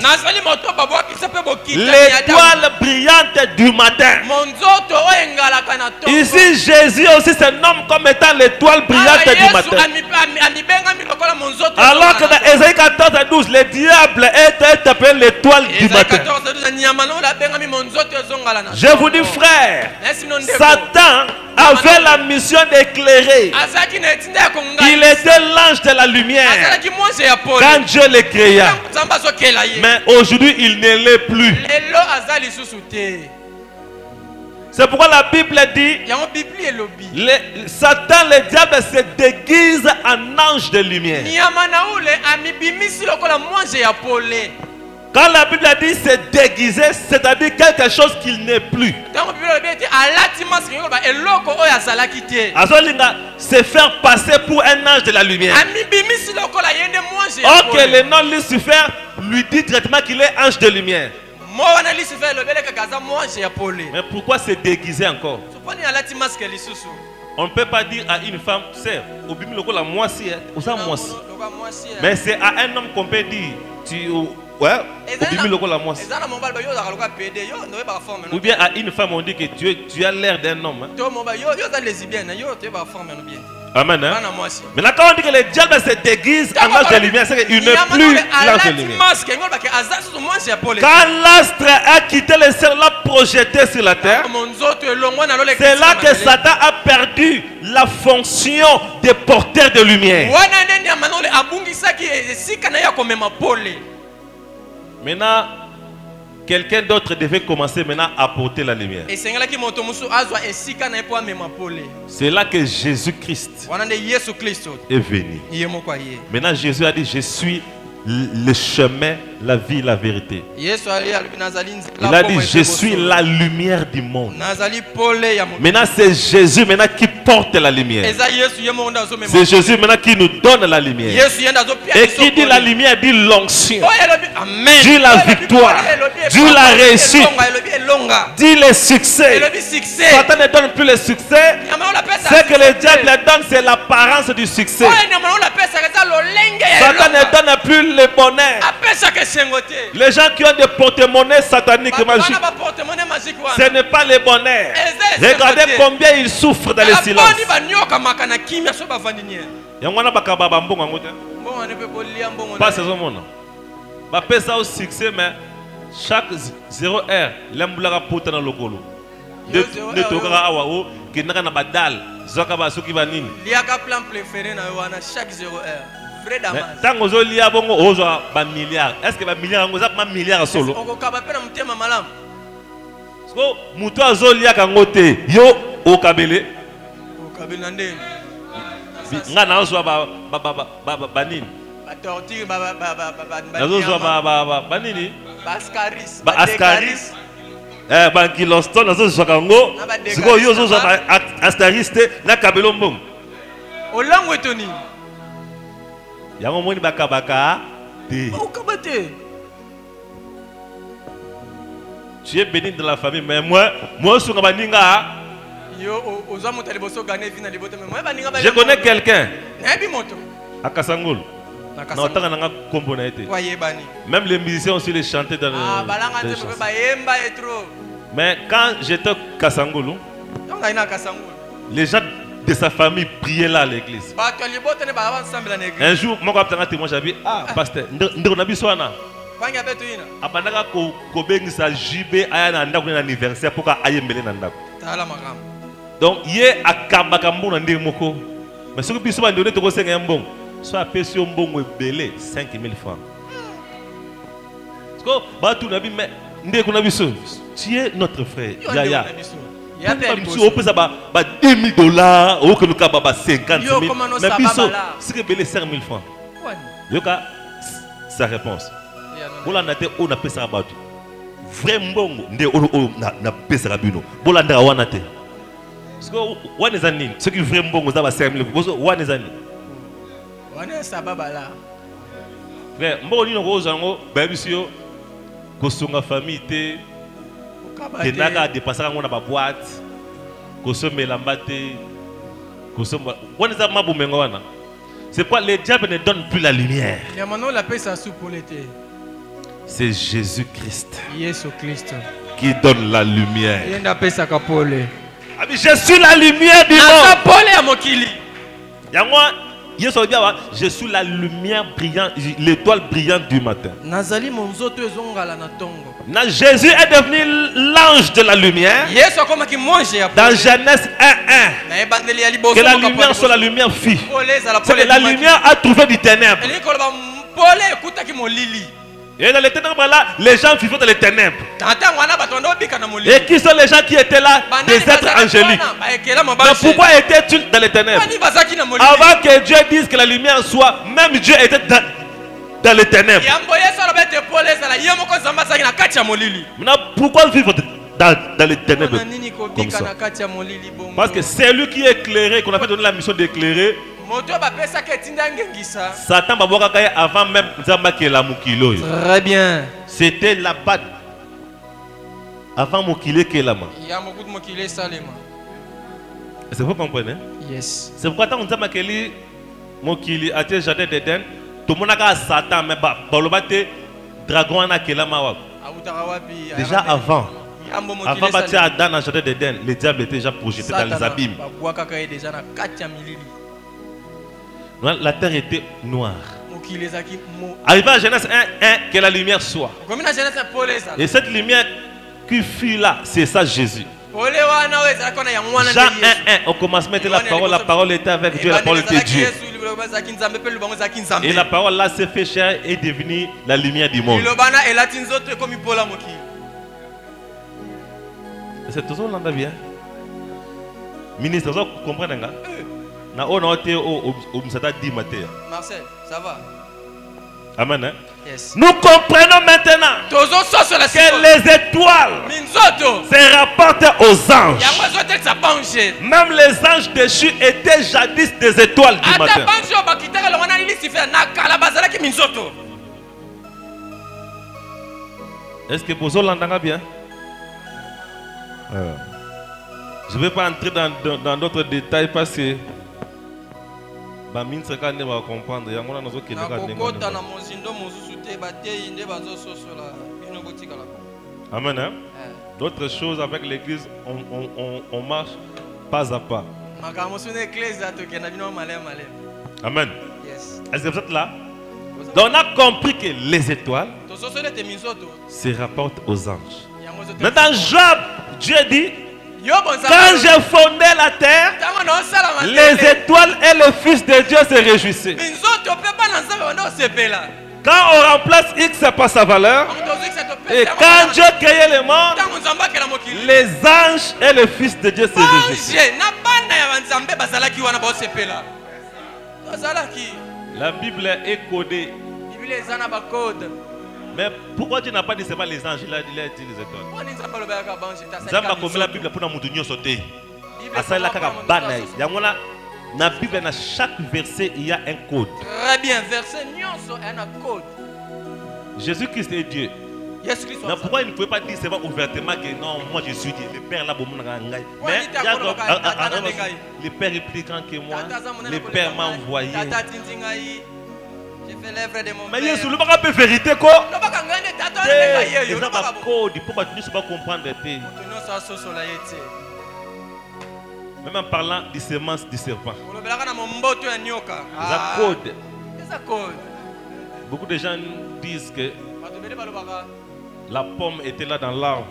l'étoile brillante du matin. Ici Jésus aussi se nomme comme étant l'étoile brillante du matin. Alors que dans Ésaïe 14 et 12, le diable est appelé l'étoile du matin. Je vous dis frère, Satan avait la mission d'éclairer. Il était l'ange de la lumière quand Dieu le créa. Mais aujourd'hui, il ne l'est plus. C'est pourquoi la Bible dit Satan, le diable, se déguise en ange de lumière. Quand la Bible dit se déguiser, c'est-à-dire quelque chose qu'il n'est plus. Se faire passer pour un ange de la lumière. Or que le nom Lucifer lui dit directement qu'il est ange de lumière. Mais pourquoi se déguiser encore? On ne peut pas dire à une femme, c'est mais c'est à un homme qu'on peut dire, ouais, ou bien à une femme on dit que tu as l'air d'un homme. Amen. Hein? Maintenant quand on dit que le diable se déguise en ange de lumière, c'est qu'il n'est plus l'ange de lumière. Quand l'astre a quitté le ciel, l'a projeté sur la terre, c'est là que Satan a perdu la fonction de porteur de lumière. Maintenant, quelqu'un d'autre devait commencer maintenant à porter la lumière. C'est là que Jésus-Christ est venu. Maintenant, Jésus a dit, je suis le chemin, la vie, la vérité. Il a dit, je suis la lumière du monde. Maintenant, c'est Jésus maintenant qui porte la lumière. C'est Jésus maintenant qui nous donne la lumière. Et qui dit la lumière, dit l'onction, dit la victoire, dit la réussite, dit le succès. Satan ne donne plus le succès. Ce que le diable donne, c'est l'apparence du succès. Satan ne donne plus le bonheur. Les gens qui ont des porte-monnaies sataniques magiques, ce n'est pas le bonheur. Regardez combien ils souffrent dans le silence. Pas ce moment. Pas ça au succès, mais chaque 0 heure, l'emboulara puta dans le colo. De togara awao, qui n'a pas badal, zokaba suki vanini. Liaka plan préféré na wana chaque 0 heure. Tant que vous avez un milliard, est-ce que un milliard vous avez un milliard solo? On peut pas faire un thème malam. Parce que muto zolia kangote yo au kabele. Au kabele nande. Nga na zo ba banini. Ba tortue ba zo ba banini. Ba ascaris. Ba ascaris. Ba kiloston na zo zo kango. Siko yo zo ba astariste na kabelo mbong. Olango etoni. Yango baka te. Tu es béni de la famille, mais moi je connais quelqu'un à Kasangul. Même les musiciens aussi les chantaient dans le. Mais quand j'étais à Kasangul, les gens de sa famille priait là à l'église. Un jour, mon papa a témoigné, j'ai dit, ah, pasteur, on a vu ça. Abandaka ko bengisa jibe aya na ndako na anniversaire pour aye mbele na ndako. Donc hier akambaka mbongo na ndenge moko. Mais ce que biso ba ndone to ko senga mbongo. So apesi mbongo ebele 5000 francs. Parce que ba tout na bi mais ndeko na biso. Tu es notre frère. Yaya. On peut savoir $2000 ou que nous avons 50 000. Mais biso, c'est que belé 5 000 francs. Yoka, sa réponse. Bola nate on a pesa rabatu. Vraiment, on a pesa rabino. Bola ndra wana te. Parce que wana zani, ce qui vraiment vous avez 5 000 francs. Wana zani. Wana sababa la. Frère, mboni no ko zango, ba bisio ko sunga famille te. Tenaga dépasser on a pas boîte consommer l'ambate consommer on est à mabumengo wana. C'est quoi le diable ne donne plus la lumière. C'est Jésus-Christ qui donne la lumière. Je suis la lumière du monde. Je suis la lumière brillante, l'étoile brillante du matin. Jésus est devenu l'ange de la lumière. Dans Genèse 1:1. Que la lumière soit la lumière fille. La lumière a trouvé du ténèbre. Et dans les ténèbres là, les gens vivaient dans les ténèbres. Et qui sont les gens qui étaient là? Des êtres angéliques. Mais pourquoi étaient-ils dans les ténèbres? Avant que Dieu dise que la lumière soit, même Dieu était dans les ténèbres. Maintenant, pourquoi vivre dans les ténèbres comme ça? Parce que c'est lui qui est éclairé, qu'on a fait donner la mission d'éclairer. Satan avant même Mukilo. Très bien. C'était là-bas. Avant Mukile Kelama. Il y a beaucoup de Mukile Salema. C'est vous comprenez? Yes. C'est pourquoi tant que Mukile a été jardin d'Éden, tout le monde a Satan, mais balobate dragon na Kelama. Déjà avant. Avant de bâtir Adam dans le jardin d'Éden, le diable était déjà projeté dans les abîmes. La terre était noire. Arrivé à Genèse 1, que la lumière soit. Et cette lumière qui fut là, c'est ça Jésus. Jean 1, on commence à mettre la parole était avec Dieu, la parole était Dieu. Et la parole là s'est fait chair et est devenue la lumière du monde. C'est tout ça, on a bien. Ministre, vous comprenez? Marcel, ça va? Amen. Hein? Yes. Nous comprenons maintenant que les étoiles se rapportent aux anges. Même les anges déchus étaient jadis des étoiles du matin. Est-ce que vous l'entendez bien? Je ne vais pas entrer dans d'autres détails parce que Amen. Hein? D'autres choses avec l'église, on marche pas à pas. Amen. Est-ce que vous êtes là? Donc on a compris que les étoiles se rapportent aux anges. Maintenant Job, Dieu dit, quand j'ai fondé la terre, les étoiles et le Fils de Dieu se réjouissaient. Quand on remplace X par sa valeur, et quand Dieu créait le monde, les anges et le Fils de Dieu se réjouissaient. La Bible est codée. Mais pourquoi Dieu n'a pas dit seulement les anges? Il a dit les étoiles. Zamba comme la Bible pour nous donner sauter. Dans la Bible, dans chaque verset, il y a un code. Très bien, verset un code. Jésus-Christ est Dieu. Mais pourquoi il ne pouvait pas dire seulement ouvertement que non, moi je suis Dieu. Le Père là, mais le Père est plus grand que moi. Le Père m'a envoyé. Mais il y a une vérité quoi? Il y a un code pour que tu ne pas comprendre. Même en parlant des semences du serpent. Il y a un code. Beaucoup de gens disent que la pomme était là dans l'arbre.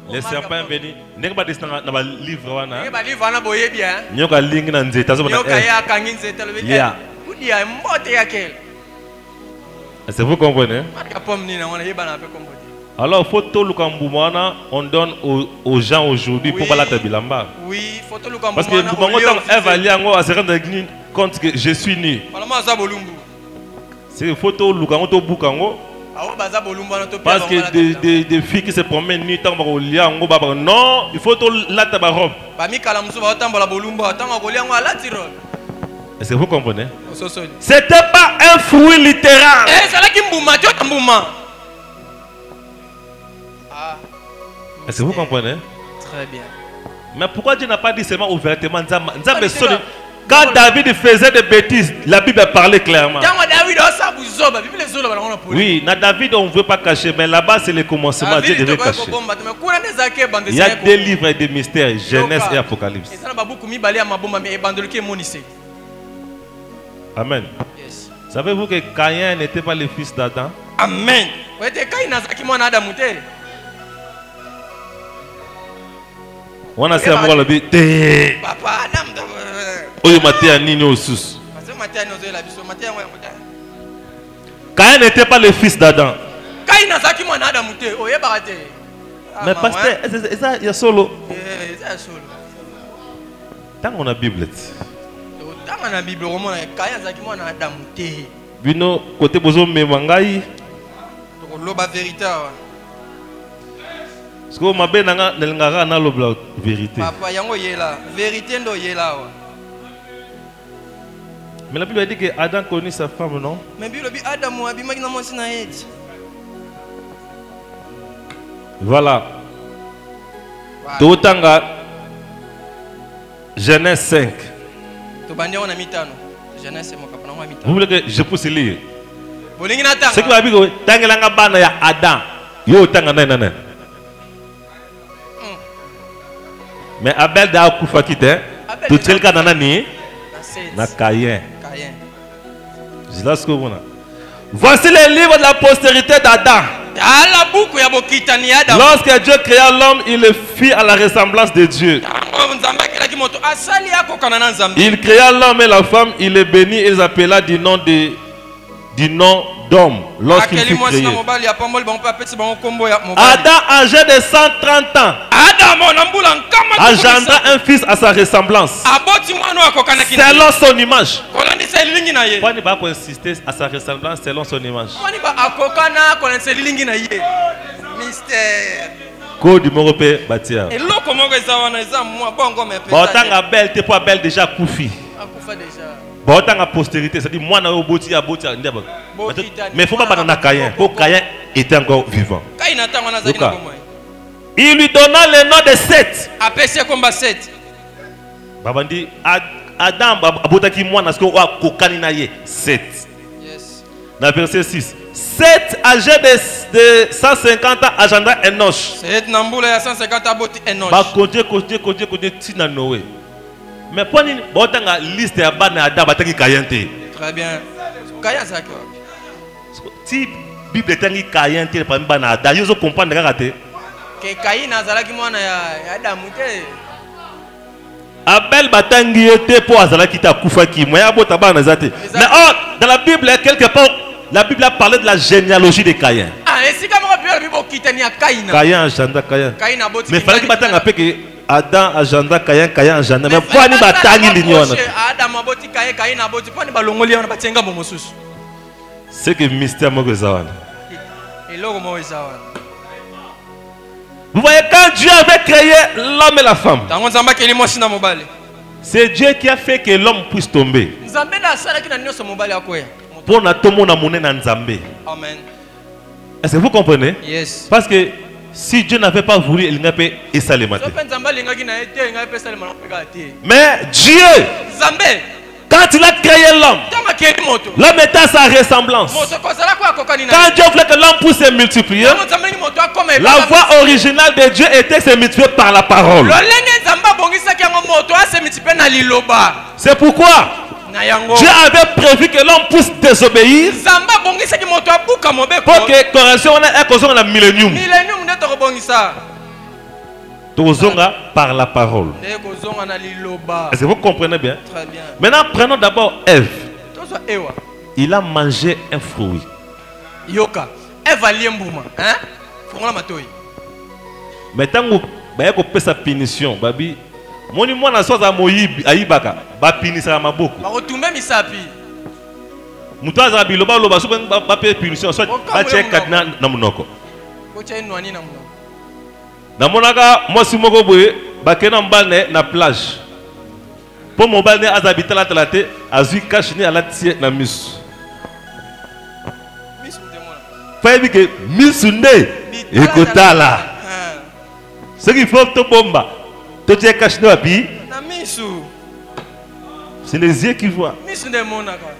Les serpents venus. N'est pas dans le livre. Est-ce que vous comprenez? Alors, photo Lukamboumana, on donne aux gens aujourd'hui pour pas la tabilamba. Oui, photo parce que elle va aller à se rendre compte que je suis nu. C'est photo Lukamboto Boukango. Parce que des filles qui se promènent nuit, non, il faut la tabarobe. Est-ce que vous comprenez? C'était pas un fruit littéral. Est-ce que vous comprenez? Très bien. Mais pourquoi Dieu n'a pas dit seulement ouvertement? Quand David faisait des bêtises, la Bible parlait clairement. Oui, dans David on ne veut pas cacher, mais là-bas c'est le commencement. Dieu devait cacher. Il y a des livres et des mystères, Genèse et Apocalypse. Amen. Savez-vous que Caïn n'était pas le fils d'Adam? Amen. On a fait le but. Caïn n'était pas le fils d'Adam. Mais pasteur, il y a solo. Tant qu'on a Bible. Bino côté bozo memangai. Loba vérité. Parce que ma belle n'a na loba vérité. Papa yango yela, vérité ndo yela. Mais la Bible dit que Adam connaît sa femme, non? Mais Bible dit Adam abimaki na mwasi na yeti. Voilà. Totanga Genèse 5. Vous voulez que je puisse lire? C'est que la Bible tangela bana ya Adam. Yo tanga nana. Mais Abel da kufa kite. Tout tel ka nana ni na Caïn. Voici les livres de la postérité d'Adam. Lorsque Dieu créa l'homme, il le fit à la ressemblance de Dieu. Il créa l'homme et la femme, il les bénit et les appela du nom d'homme lorsqu'il fut créé. Adam, âgé de 130 ans, engendra un fils à sa ressemblance, selon son image. Pourquoi ne pas insister à sa ressemblance selon son image? Code Morope Batia. Botanga belle, t'es pas belle déjà koufi. Botanga postérité, c'est-à-dire moi na oboti ya boti. Mais il faut pas banana Caïn. Pour Caïn était encore vivant. Il lui donna le nom de Seth. Babandi Adam abotaki mwana parce que wa kokani na ye Seth. Dans verset 6. Seth âgé de 150 ans agenda Enoch. Seth nambula ya 150 aboti Enoch. Ba côté tina Noé. Mais pour ni botanga liste ya bana Adam bataki Caïn te. Très bien. Caïn ça quoi? Si Bible tangi Caïn te pa bana Adam, yo comprendre kaka te. Que Caïn azalaki mwana ya Adam te. Abel batangi était pour azala kita kufa ki moya bota bana zate. Mais dans la Bible quelque part la Bible a parlé de la généalogie de Caïn. Ah, et si comment la Bible kitani ya Caïn. Caïn agenda Caïn. Mais fallait qu'il batanga pe que Adam agenda Caïn agenda. Mais pourquoi ni batangi l'union? Adam aboti Caïn aboti pourquoi ni balongoli on batenga bo mosusu. C'est que mystère mo zawana. Et logo mo zawana. Vous voyez, quand Dieu avait créé l'homme et la femme, c'est Dieu qui a fait que l'homme puisse tomber. Pour na tomo na mone na nzambe. Amen. Est-ce que vous comprenez? Yes. Parce que si Dieu n'avait pas voulu, il n'a pas essayé. Mais Dieu, quand il a créé l'homme, l'homme était à sa ressemblance. Quand Dieu voulait que l'homme puisse se multiplier, la voix originale de Dieu était de se multiplier par la parole. C'est pourquoi Dieu avait prévu que l'homme puisse désobéir pour que correction ait un millénium. Par la parole. Est-ce que vous comprenez bien? Très bien. Maintenant, prenons d'abord Ève. Il a mangé un fruit. Yoka. Ève a liembouma. Hein? Fongola matoi. Mais tant que vous avez sa punition, babi, moni mwana soza moyibi ayibaka, ba pinisa maboko. Ba retomber misapi. Mutaza biloba loba so ba pe punition so ba check kadina na munoko. Ko cha inwani na munoko. Na monaka mosi moko boye bakena mbane na plage. Pour mon balne azabita la talate azui kashini ala tie na misu. Misu demona. Fa dit que misu nde ekotala. Ce qu'il faut te bomba. To tie kashini wapi? Na misu. C'est les yeux qui voient. Misu demona ka.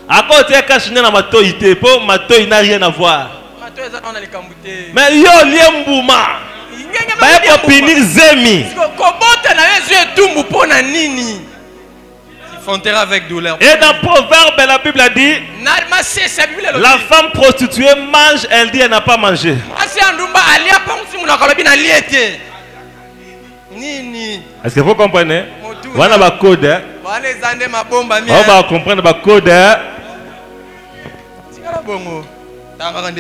À côté kashini na matoïté, pour matoï n'a rien à voir. Matoï za on a les kambute. Mais yo liembuma. Ba ko pinir zemi. Kobota na yezu etumbu pona nini? Fontera avec douleur. Et dans Proverbe, la Bible a dit la femme prostituée mange, elle dit elle n'a pas mangé. Est-ce que vous comprenez? Voilà ma code. On va comprendre ma code.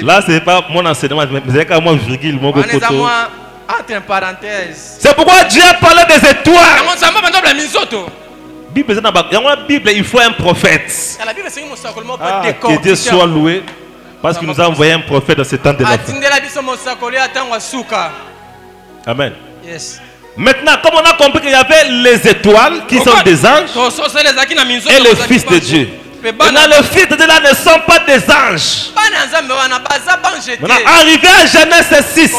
Là, c'est pas mon enseignement, mais c'est quand moi virgule, mon côté. Entre parenthèses. C'est pourquoi Dieu a parlé des étoiles. Bible, il faut un prophète. Ah, que Dieu soit loué. Parce qu'il nous a envoyé un prophète dans ce temps de la fin. Amen. Yes. Maintenant, comme on a compris qu'il y avait les étoiles qui sont des anges et le Fils de Dieu. Maintenant, le Fils de Dieu là ne sont pas des anges. Maintenant, arrivé à Genèse 6,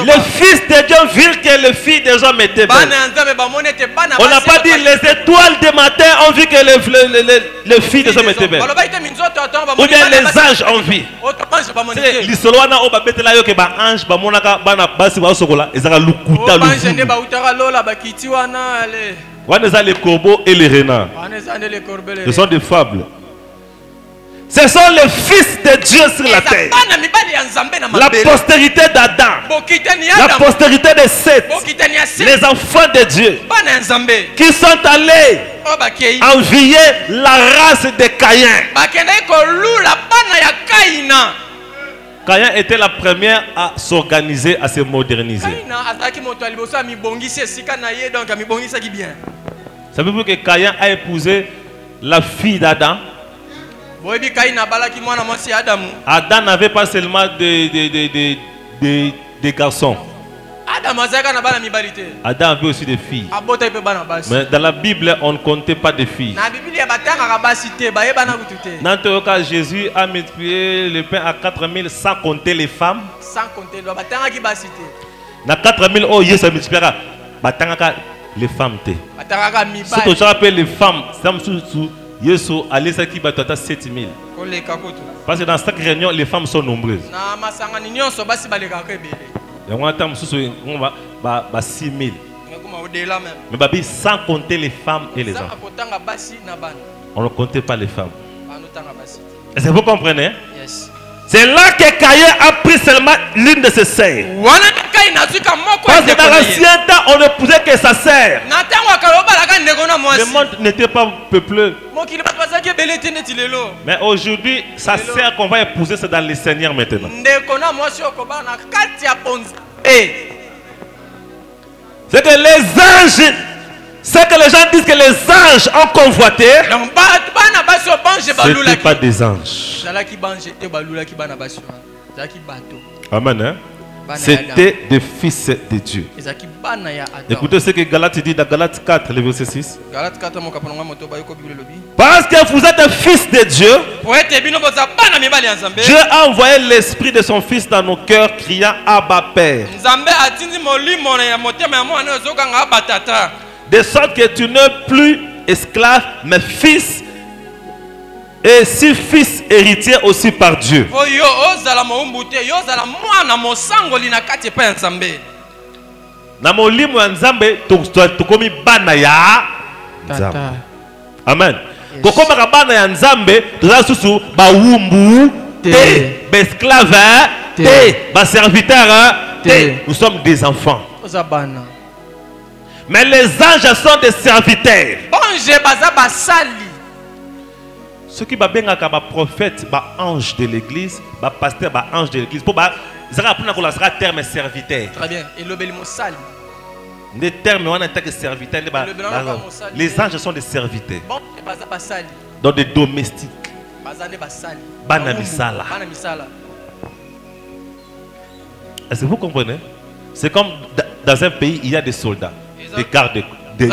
le Fils de Dieu vit que le Fils des hommes était belle. On n'a pas dit les étoiles du matin ont vu que le Fils des hommes était belle. Ou bien les anges ont vu. Les corbeaux et les renards. Ce sont des fables. Ce sont les fils de Dieu sur la terre. La postérité d'Adam. La postérité de Seth. Les enfants de Dieu. Qui sont allés envier la race de Caïn. Caïn était la première à s'organiser, à se moderniser. Savez-vous que Caïn a épousé la fille d'Adam? Adam n'avait pas seulement des garçons. Adam avait aussi des filles. Mais dans la Bible, on ne comptait pas de filles. Dans tout cas, Jésus a multiplié le pain à 4000 sans compter les femmes. Dans 4000, oh, Jésus a multiplié les femmes. Ce que j'appelle les femmes, Jésus a laissé qui battait 7000. Parce que dans chaque réunion, les femmes sont nombreuses. On va 6000. Mais sans compter les femmes et les enfants. On ne comptait pas les femmes. Est-ce que vous comprenez? Yes. C'est là que Caïn a pris seulement l'une de ses sœurs. Parce que dans l'ancien temps, on ne posait que sa sœur. Le monde n'était pas peuplé. Mais aujourd'hui, sa sœur qu'on va épouser, c'est dans le Seigneur maintenant. C'est que les anges, c'est que les gens disent que les anges ont convoité. Ce n'était pas des anges. Amen. Hein? C'était des fils de Dieu. Écoutez ce que Galate dit dans Galate 4, le verset 6. Parce que vous êtes un fils de Dieu, Dieu a envoyé l'esprit de son fils dans nos cœurs, criant Abba Père. De sorte que tu n'es plus esclave, mais fils. Et si fils héritier aussi par Dieu. Amen. Nous sommes des enfants. Mais les anges sont des serviteurs. Ceux qui sont des prophètes, des anges de l'église, des pasteurs, des anges de l'église, pour terme serviteur. Très bien. Et le les termes, on a que serviteurs. Les anges sont des serviteurs. Donc des domestiques. Banamisala. Est-ce que vous comprenez? C'est comme dans un pays, il y a des soldats, des gardes du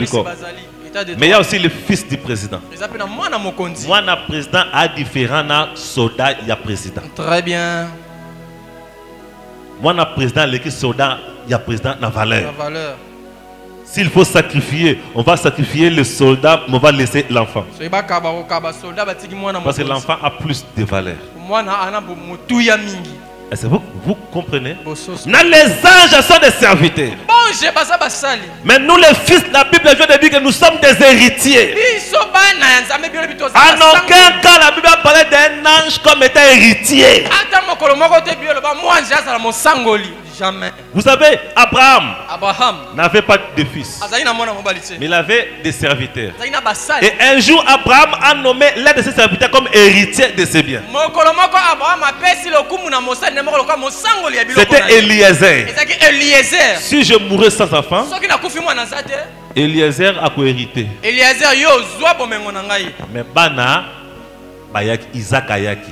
corps. Mais il y a aussi le fils du président. Moi, le président a différents soldats, il y a président. Très bien. Moi, le président, l'équipe soldat, il y a président la valeur. S'il faut sacrifier, on va sacrifier le soldat, mais on va laisser l'enfant. Parce que l'enfant a plus de valeur. Est-ce que vous comprenez? Les anges sont des serviteurs. Mais nous les fils, la Bible vient de dire que nous sommes des héritiers. En aucun cas la Bible a parlé d'un ange comme étant héritier. Jamais. Vous savez, Abraham Abraham n'avait pas de fils, mais il avait des serviteurs. Et un jour, Abraham a nommé l'un de ses serviteurs comme héritier de ses biens. C'était Eliezer. Si je mourrais sans enfant, Eliezer a hérité. Mais Bana, Isaac Ayaki.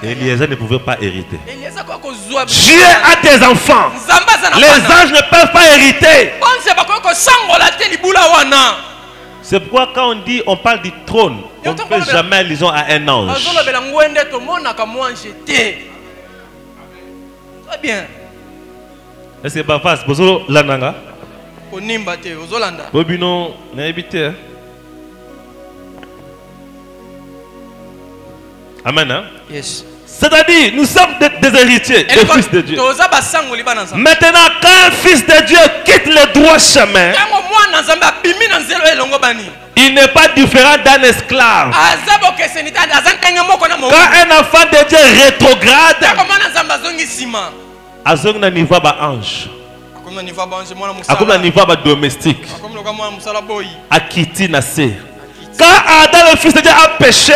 Eliezer ne pouvait pas hériter. Dieu a des enfants. Les anges ne peuvent pas hériter. C'est pourquoi quand on dit, on parle du trône, on ne fait jamais allusion à un ange. Très bien. Est-ce que c'est pas facile? Bonjour, Lananga. Bobino, n'a habité. Amen. Hein? Yes. C'est-à-dire, nous sommes des héritiers, des fils de Dieu. Maintenant, quand un fils de Dieu quitte le droit chemin, il n'est pas différent d'un esclave. Quand un enfant de Dieu rétrograde, Azong n'y va pas ange. Comme la niveau domestique. A quitté Nassé. Quand Adam le fils de Dieu a péché,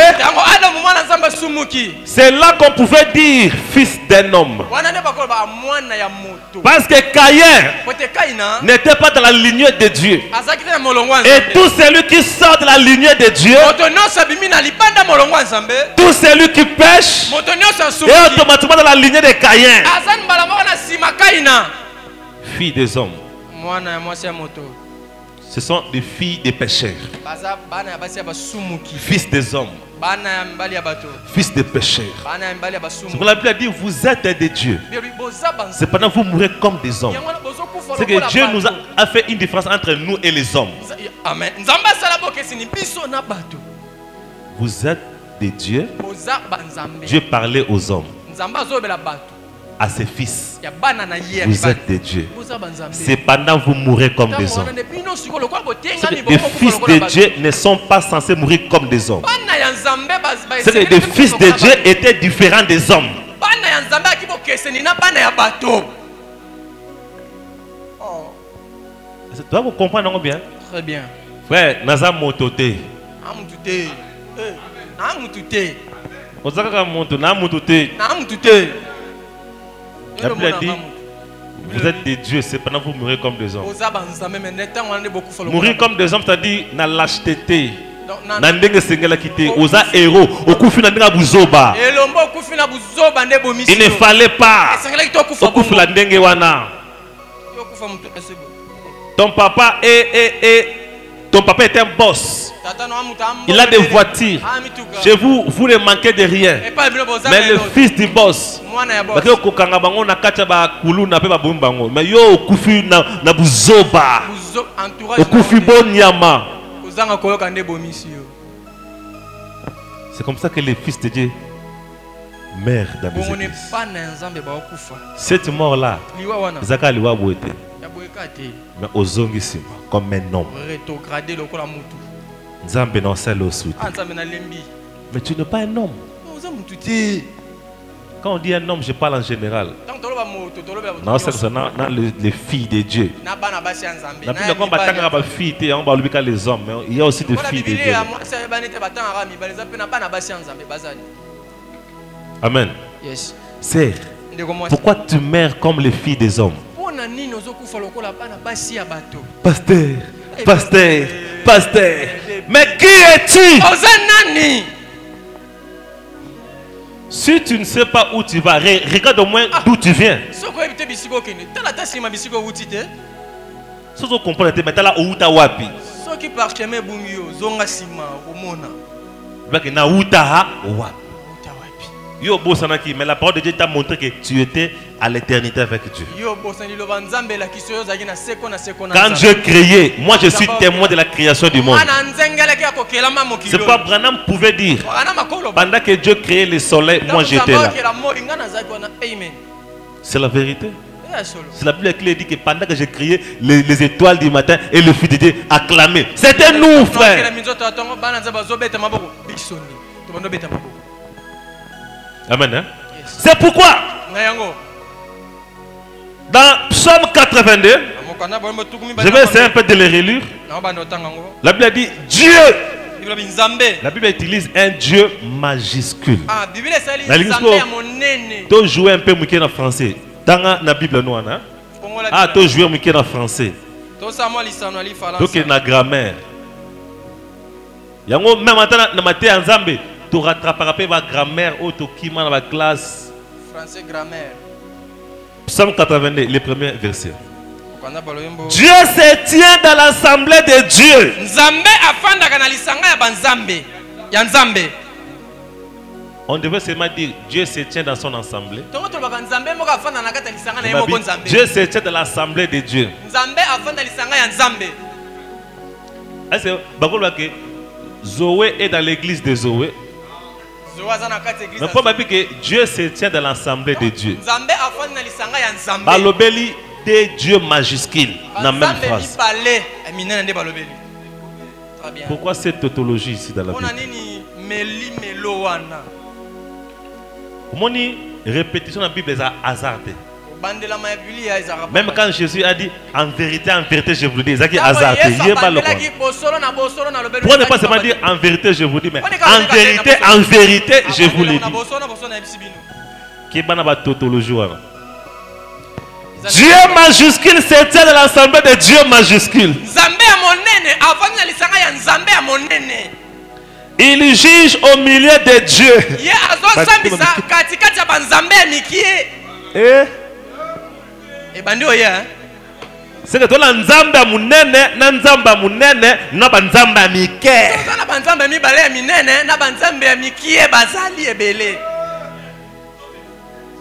c'est là qu'on pouvait dire fils d'un homme. Parce que Caïn n'était pas dans la lignée de Dieu. Et tout celui qui sort de la lignée de Dieu, tout celui qui pêche, est automatiquement dans la lignée de Caïn. Filles des hommes. Ce sont des filles des pécheurs. Fils des hommes. Fils des pécheurs. Ce que la Bible a dit, vous êtes des dieux. Cependant, vous mourrez comme des hommes. C'est que Dieu nous a fait une différence entre nous et les hommes. Amen. Vous êtes des dieux. Dieu parlait aux hommes, à ses fils. Vous êtes des dieux. Cependant, vous mourrez comme des hommes. Les fils de Dieu ne sont pas censés mourir comme des hommes. C'est que les fils de Dieu étaient différents des hommes. Tu dois vous comprendre bien. Très bien. Frère, Naza Motote. La Bible a dit, vous êtes des dieux, cependant vous mourrez comme des hommes. Mourir comme des hommes, c'est-à-dire na lâcheté. Osa héros, il ne fallait pas. Ton papa est un boss. Il a des voitures. Chez vous, vous ne manquez de rien. Mais le fils du boss, c'est comme ça que les fils de Dieu meurent dans les églises. Cette mort-là, mais aux hommes ici, comme un homme. Mais tu n'es pas un homme. Quand on dit un homme, je parle en général. Non, c'est les filles de Dieu. Les hommes, mais il y a aussi des filles de Dieu. Amen. Yes. C'est pourquoi tu meurs comme les filles des hommes? Pasteur. Mais qui es-tu? Si tu ne sais pas où tu vas, regarde au moins d'où tu viens. Si vous comprenez, mais là où tu as wapi? Mais la parole de Dieu t'a montré que tu étais à l'éternité avec Dieu. Quand Dieu créait, moi je suis témoin de la création du monde. C'est pourquoi Branham pouvait dire, pendant que Dieu créait le soleil, moi j'étais là. C'est la vérité. C'est la Bible qui dit que pendant que j'ai créé les étoiles du matin et le fils de Dieu acclamait. C'était nous, frère. Amen. Hein? Yes. C'est pourquoi Dans Psaume 82, je vais essayer un peu de les relire. La Bible dit Dieu. La Bible utilise un Dieu majuscule. Tu joues un peu en français. Dans la Bible noire, tu joues en français. Donc il y a une grammaire. Même maintenant, tu rattraperas la grammaire dans la classe. Français grammaire. Psaume 82, le premier verset. Dieu se tient dans l'assemblée de Dieu. On devait seulement dire Dieu se tient dans son assemblée. Dieu se tient dans l'assemblée de Dieu. Est-ce que Zoé est dans l'église de Zoé? Mais pour dire que Dieu se tient dans l'assemblée de Dieu. Balobeli de Dieu majuscule dans la même phrase. Pourquoi cette tautologie ici dans la Bible? Comment répétition dans la Bible est hasardée. Même quand Jésus a dit en vérité, je vous le dis, c'est hasardé. Pourquoi ne pas seulement dire en vérité, je vous le dis, mais en vérité, je vous le dis. Qui est la tautologie? Dieu majuscule, c'était de l'assemblée de Dieu majuscule. Il juge au milieu de Dieu. C'est que tu as nzamba munene na nzamba munene na banzamba mike. Na banzamba mibale minene na banzamba mikie bazali ebele.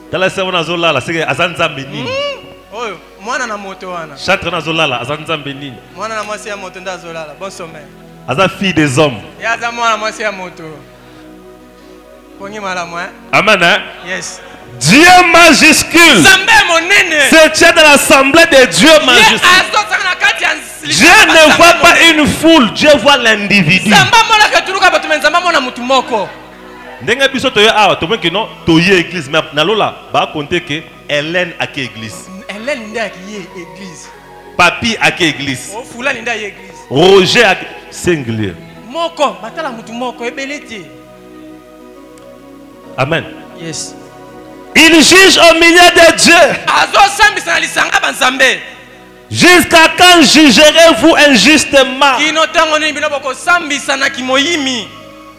Tala sema na zolala c'est que azanzamba nini? Oyo mwana na moto wana. Chatre na zolala azanzamba nini? Mwana na mwasi ya moto nda zolala. Bon sommeil. Aza fille des hommes. Ya aza mwana mwasi ya moto. Pongi malamu hein? Amen hein? Yes. Dieu majuscule se tient dans l'assemblée de Dieu majuscule. Dieu ne voit pas une foule, Dieu voit l'individu. Ndenga biso toye awa to que non toye église mais nalola ba compter que Hélène a qui église. Hélène nda qui église. Papi a qui église. Oh fula nda église. Roger a singulier. Moko batala mutu moko ebelete. Amen. Yes. Il juge au milieu de Dieu. Jusqu'à quand jugerez-vous injustement?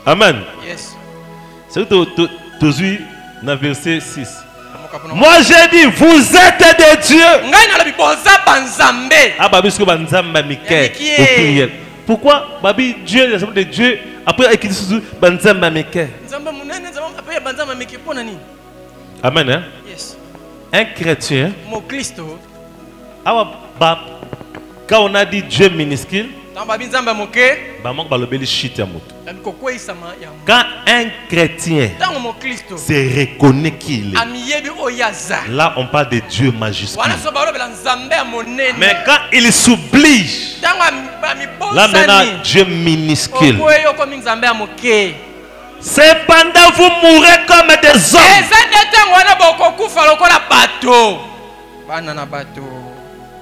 Amen. Yes. C'est tout dans verset 6. Moi j'ai dit, vous êtes de Dieu. Ah, babi, ce que banzamba miké au pluriel. Pourquoi babi Dieu, les de Dieu, après écrit sous banzamba miké? Amen. Hein? Yes. Un chrétien. Quand on a dit Dieu minuscule, quand un chrétien se reconnaît qu'il est, là on parle de Dieu majuscule. Mais quand il s'oublie, là maintenant Dieu minuscule. Cependant vous mourrez comme des hommes.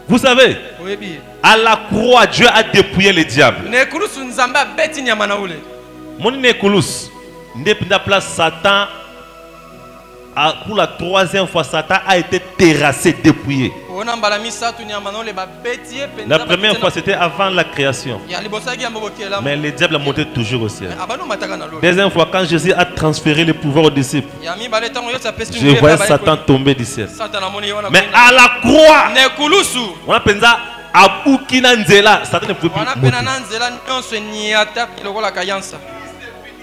Vous savez, à la croix, Dieu a dépouillé le diable. Mon Nekulus, depuis place Satan, pour la troisième fois, Satan a été terrassé, dépouillé. La première fois, c'était avant la création. Mais le diable a monté toujours au ciel. Deuxième fois, quand Jésus a transféré le pouvoir aux disciples, je voyais Satan tomber du ciel. Mais à la croix, on a pensé à Boukina Nzela, Satan ne pouvait plus monter.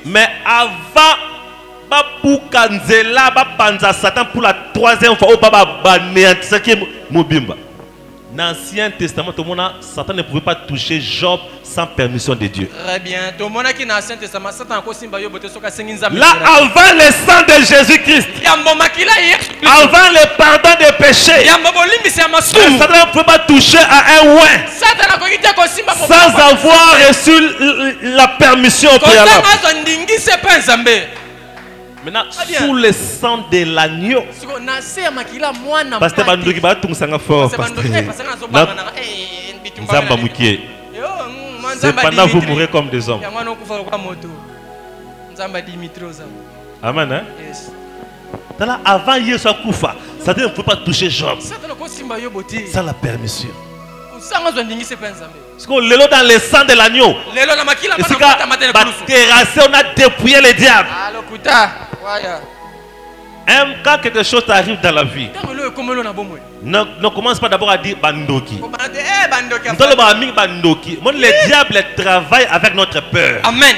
Mais avant, Satan pour la troisième fois, dans l'Ancien Testament, Satan ne pouvait pas toucher Job sans permission de Dieu. Très bien. Là, avant le sang de Jésus-Christ, avant le pardon des péchés, Satan ne pouvait pas toucher à un oint sans avoir reçu la permission préalable. Maintenant, sous le sang de l'agneau. Pasteur Bandoki va tout s'en fort. Nzamba Moukié. C'est pendant que vous mourrez comme des hommes. Amen. Hein? Avant Yeshua Koufa, Satan ne peut pas toucher Job. Ça la permission. Parce que l'élo dans le sang de l'agneau. On a dépouillé le diable. Quand quelque chose t'arrive dans la vie, ne commence pas d'abord à dire Bandoki. Le diable travaille avec notre peur. Amen.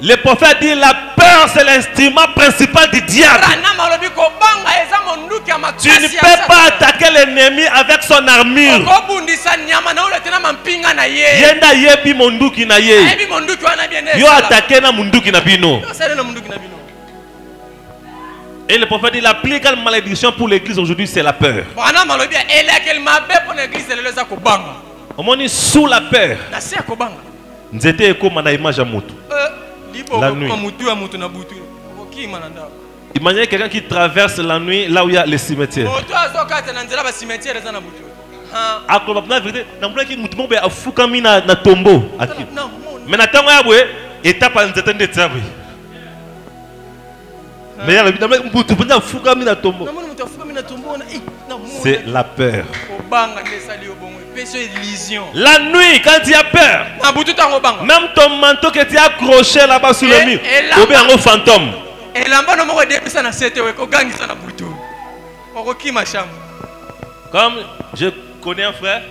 Le prophète dit la peur c'est l'instrument principal du diable. Tu ne peux pas attaquer l'ennemi avec son armure. Yenda yebi monduki na ye. Yo attaqué na munduki na bino. Et le prophète dit la plus grande malédiction pour l'église aujourd'hui c'est la peur. On m'a dit sous la peur. Nous étions comme image à Moutou. La nuit. Imaginez quelqu'un qui traverse la nuit là où il y a les cimetières. C'est la peur. La nuit, quand tu as peur, même ton manteau que tu as accroché là-bas sous le mur, ou bien un fantôme. Comme je connais un frère,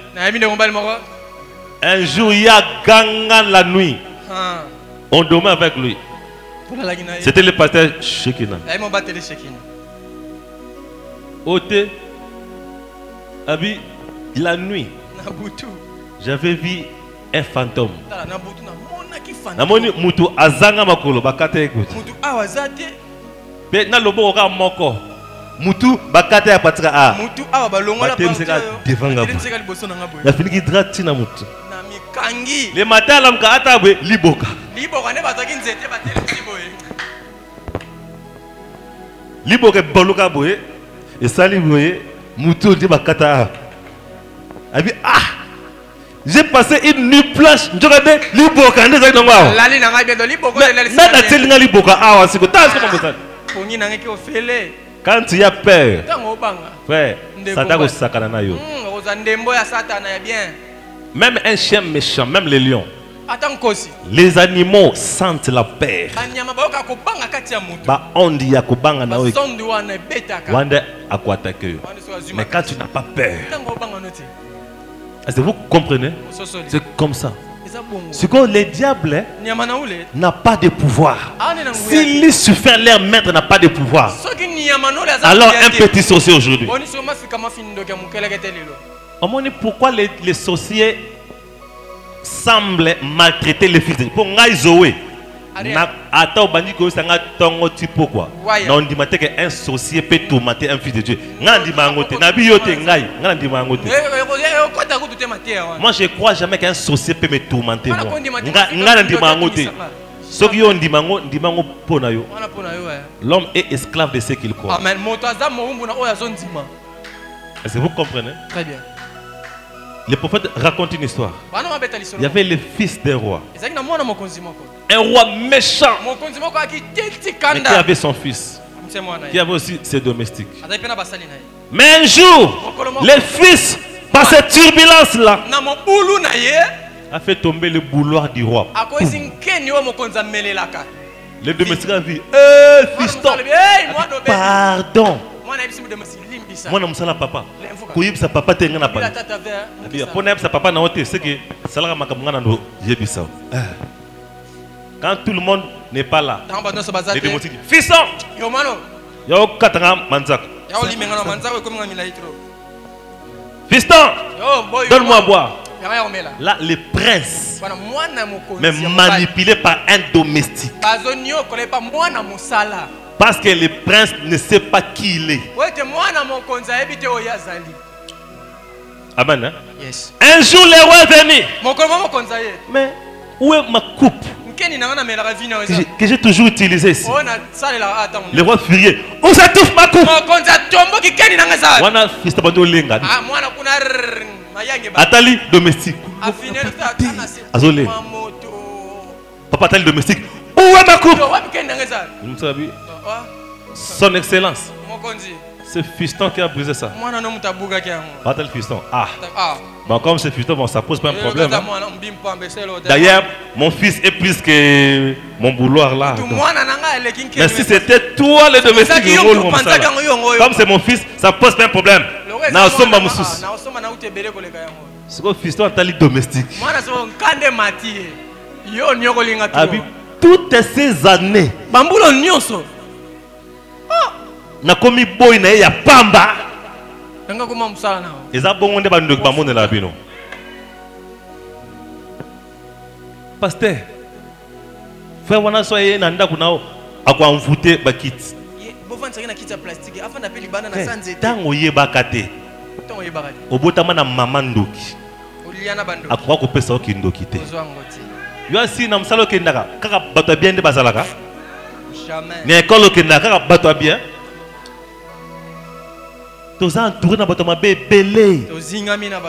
un jour il y a Gangan la nuit. On dormait avec lui. C'était le pasteur Shekina. Ôté, Abi, la nuit, j'avais vu un fantôme. Namoni mutu azanga makolo bakate écoute. Na lobo oka moko. Mutu bakate ya patika a. Mutu awa balonga la devanga. La fini ki drati na mutu. Na mikangi. Le matin la mka atabwe liboka. Liboka ne bataki nzete batele siboye. Liboka boluka boye. Et ça boye mutu de bakata. Abi ah. J'ai passé une nuit blanche. Je regardais Liboka. Quand tu as peur, frère, Satan sakana na yo. Même un chien méchant, même les lions, les animaux sentent la peur. Mais quand tu n'as pas peur, est-ce que vous comprenez? C'est comme ça. C'est que le diable n'a pas de pouvoir. S'il suffit leur maître n'a pas de pouvoir, alors un petit sorcier aujourd'hui. On me dit pourquoi les sorciers semblent maltraiter les fils de Dieu. Pour Zoé. On dit qu'un sorcier peut tourmenter un fils de Dieu. Moi je crois jamais qu'un sorcier peut me tourmenter. L'homme est esclave de ce qu'il croit. Est-ce que vous comprenez? Très bien. Le prophète raconte une histoire. Il y avait le fils d'un roi. Un roi méchant. Mais qui avait son fils. Qui avait aussi ses domestiques. Mais un jour, le fils, par cette turbulence-là, a fait tomber le bouloir du roi. Le domestique a dit, fiston, pardon. Moi je suis papa. Sa papa tengana pas. Sa papa na hote c'est que salaka makamngana ndo yebisa. Quand tout le monde n'est pas là. Les démoniaques disent fiston. Yo mano. Yo katanga manzaka. Yo limengana manzaka comme ngami la hitro. Fiston. Donne-moi à boire. Là le prince mais manipulé par un domestique. Parce que le prince ne sait pas qui il est. Amen. Hein? Yes. Un jour, le roi est venu. Mais où est ma coupe? que j'ai toujours utilisé ici. Le roi furieux. On s'étouffe ma coupe. Wana fils de Lenga. Atali domestique. Azolé. Papa Atali domestique. Où est ma coupe? Son excellence. C'est fiston qui a brisé ça. Pas tel fiston. Ah. Bon, comme c'est fiston, bon, ça pose pas un problème. Hein. D'ailleurs, mon fils est plus que mon bouloir là. Donc. Mais si c'était toi le domestique, le rôle comme ça. Comme c'est mon fils, ça pose pas un problème. C'est quoi fiston à tali domestique? Toutes ces années. Na komi boy na ya pamba. Eza bongo nde bandu bamone la bino. Pasteur. Frère wana so ye na ndako nao akwa mvute bakiti. Tango ye bakate. Obotama na mama ndoki. Akwa ko pesa oki ndoki te. Yo asi na msalo kendaka kaka bato bien nde bazalaka. Jamais. Mais école kendaka kaka bato bien. Tous entourés dans votre mabé belé.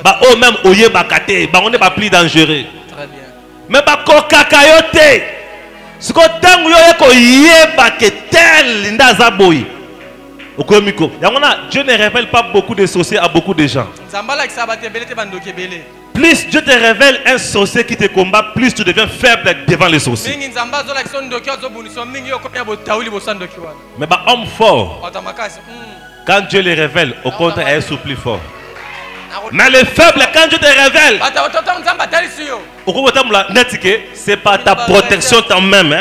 Bah oh même oye bakate, bah on n'est pas plus dangereux. Très bien. Mais bah coca kayote. Ce qu'on tango yo ko ye baketel ndaza boy. Okomiko. Yangona Dieu ne révèle pas beaucoup de sorciers à beaucoup de gens. Plus Dieu te révèle un sorcier qui te combat, plus tu deviens faible devant les sorciers. Mais bah homme fort. Quand Dieu les révèle, au contraire, elles sont plus forts. Mais les faibles, quand Dieu te révèle, c'est pas ta protection toi-même.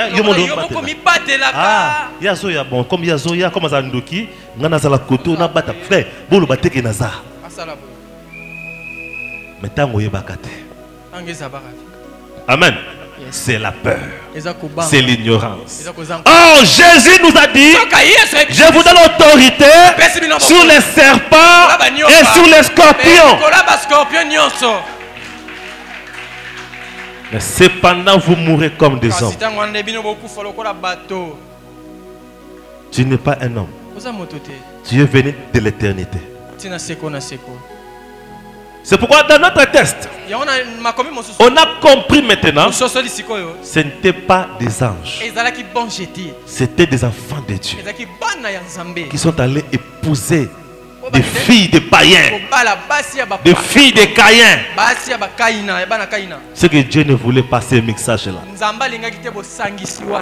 Ah, Yazoya, bon, comme Yazoya, comme Azandoki, Nanazala Koto, Nabata, frère, Bolo Bateke Naza. Mais tant que Bakate. Amen. C'est la peur. C'est l'ignorance. Oh, Jésus nous a dit, je vous donne l'autorité sur les serpents et sur les scorpions. Mais cependant, vous mourrez comme des hommes. Tu n'es pas un homme. Tu es venu de l'éternité. C'est pourquoi dans notre test, on a compris maintenant, ce n'était pas des anges. C'était des enfants de Dieu qui sont allés épouser des filles de païens, des filles de Caïns. C'est que Dieu ne voulait pas ce mixage-là.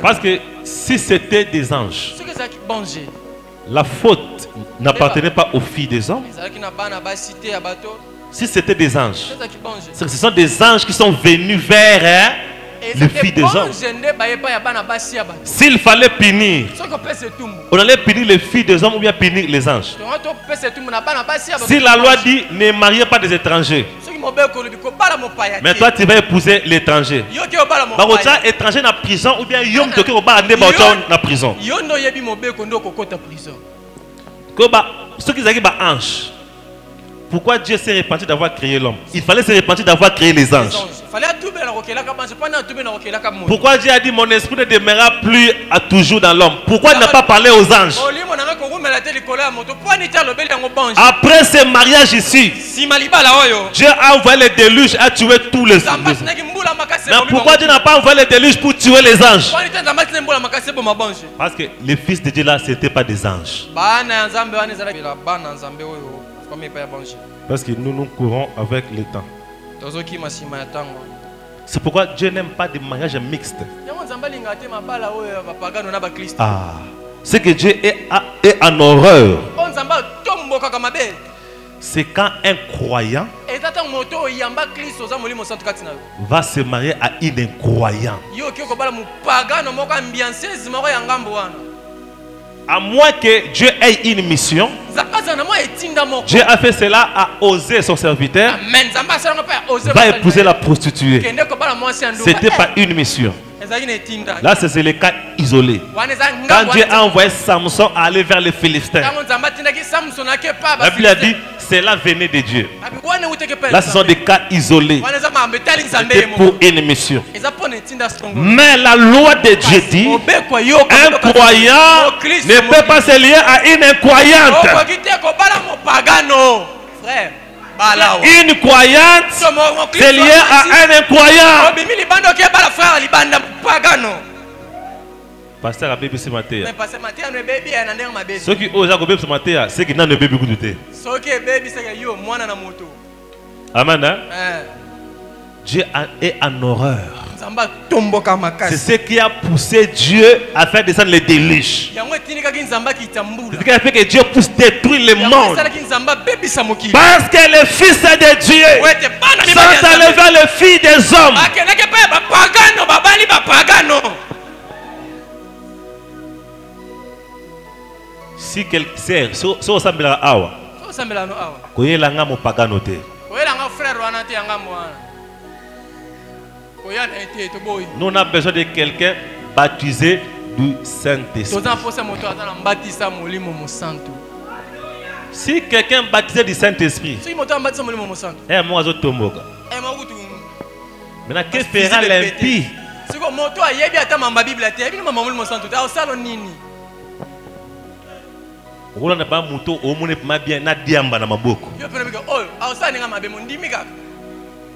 Parce que si c'était des anges, la faute n'appartenait pas aux filles des hommes. Si c'était des anges, ce sont des anges qui sont venus vers les filles des hommes. S'il fallait punir, on allait punir les filles des hommes ou bien punir les anges. Si la loi dit ne mariez pas des étrangers, mais toi tu vas épouser l'étranger. Étranger dans la prison ou bien yom toke oba ande ba na prison. Ceux qui disent ange. Pourquoi Dieu s'est repenti d'avoir créé l'homme? Il fallait se repentir d'avoir créé les anges. Pourquoi Dieu a dit mon esprit ne demeurera plus à toujours dans l'homme? Pourquoi il n'a pas parlé aux anges? Après ce mariage ici, Dieu a envoyé les déluges à tuer tous les anges. Mais pourquoi Dieu n'a pas envoyé les déluges pour tuer les anges? Parce que les fils de Dieu là, ce n'étaient pas des anges. Parce que nous courons avec le temps. C'est pourquoi Dieu n'aime pas des mariages mixtes. Ah, ce que Dieu est en horreur, c'est quand un croyant va se marier à une incroyant. À moins que Dieu ait une mission, Dieu a fait cela à oser son serviteur, va épouser la prostituée. Ce n'était pas une mission. Là, c'est le cas isolé. Quand Dieu a envoyé Samson à aller vers les Philistins, la Bible a dit cela venait de Dieu. Là, ce sont des cas isolés. C'était pour une mission. Mais la loi de Dieu dit, un croyant ne peut pas se lier à une incroyante. Une croyante se lier à un incroyant. Pasteur a bébé ce matin. Ceux qui osent bébé ce matin, c'est qui n'ont pas bébé goûté. Amen. Dieu est en horreur. C'est ce qui a poussé Dieu à faire descendre les déluges. C'est ce qui a fait que Dieu puisse détruire le monde. Parce que le Fils de Dieu sont allés vers le Fils des hommes. Si quelqu'un sert, si on s'appelle Awa, nous on a besoin de quelqu'un baptisé du Saint-Esprit. Si quelqu'un baptisé du Saint-Esprit, maintenant que fera l'impie? Roland pas moto au monde pas bien na diamba na maboko.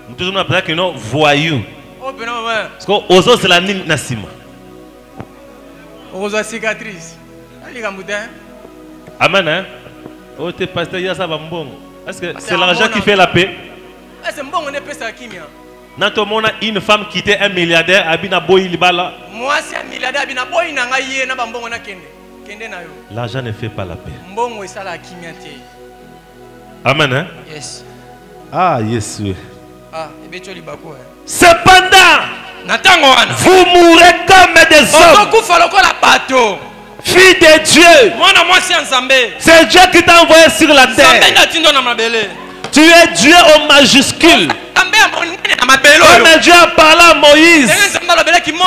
Muto na pas que non voyou. Parce que ozo c'est la nime nasima. Ozo cicatrice. Ali gamuda. Amen hein. Oh t'es pasteur ya ça va mbongo. Est-ce que c'est l'argent qui fait la paix? C'est mbongo ne pesa kimia. Na to mona une femme qui était un milliardaire abina boy libala. Moi c'est un milliardaire abina boy na ngai na bambongo na kende. L'argent ne fait pas la paix. Amen. Hein? Yes. Ah, yes. Cependant, vous mourrez comme des hommes. Fille de Dieu. C'est Dieu qui t'a envoyé sur la terre. Tu es Dieu au majuscule. Comme Dieu a parlé à Moïse.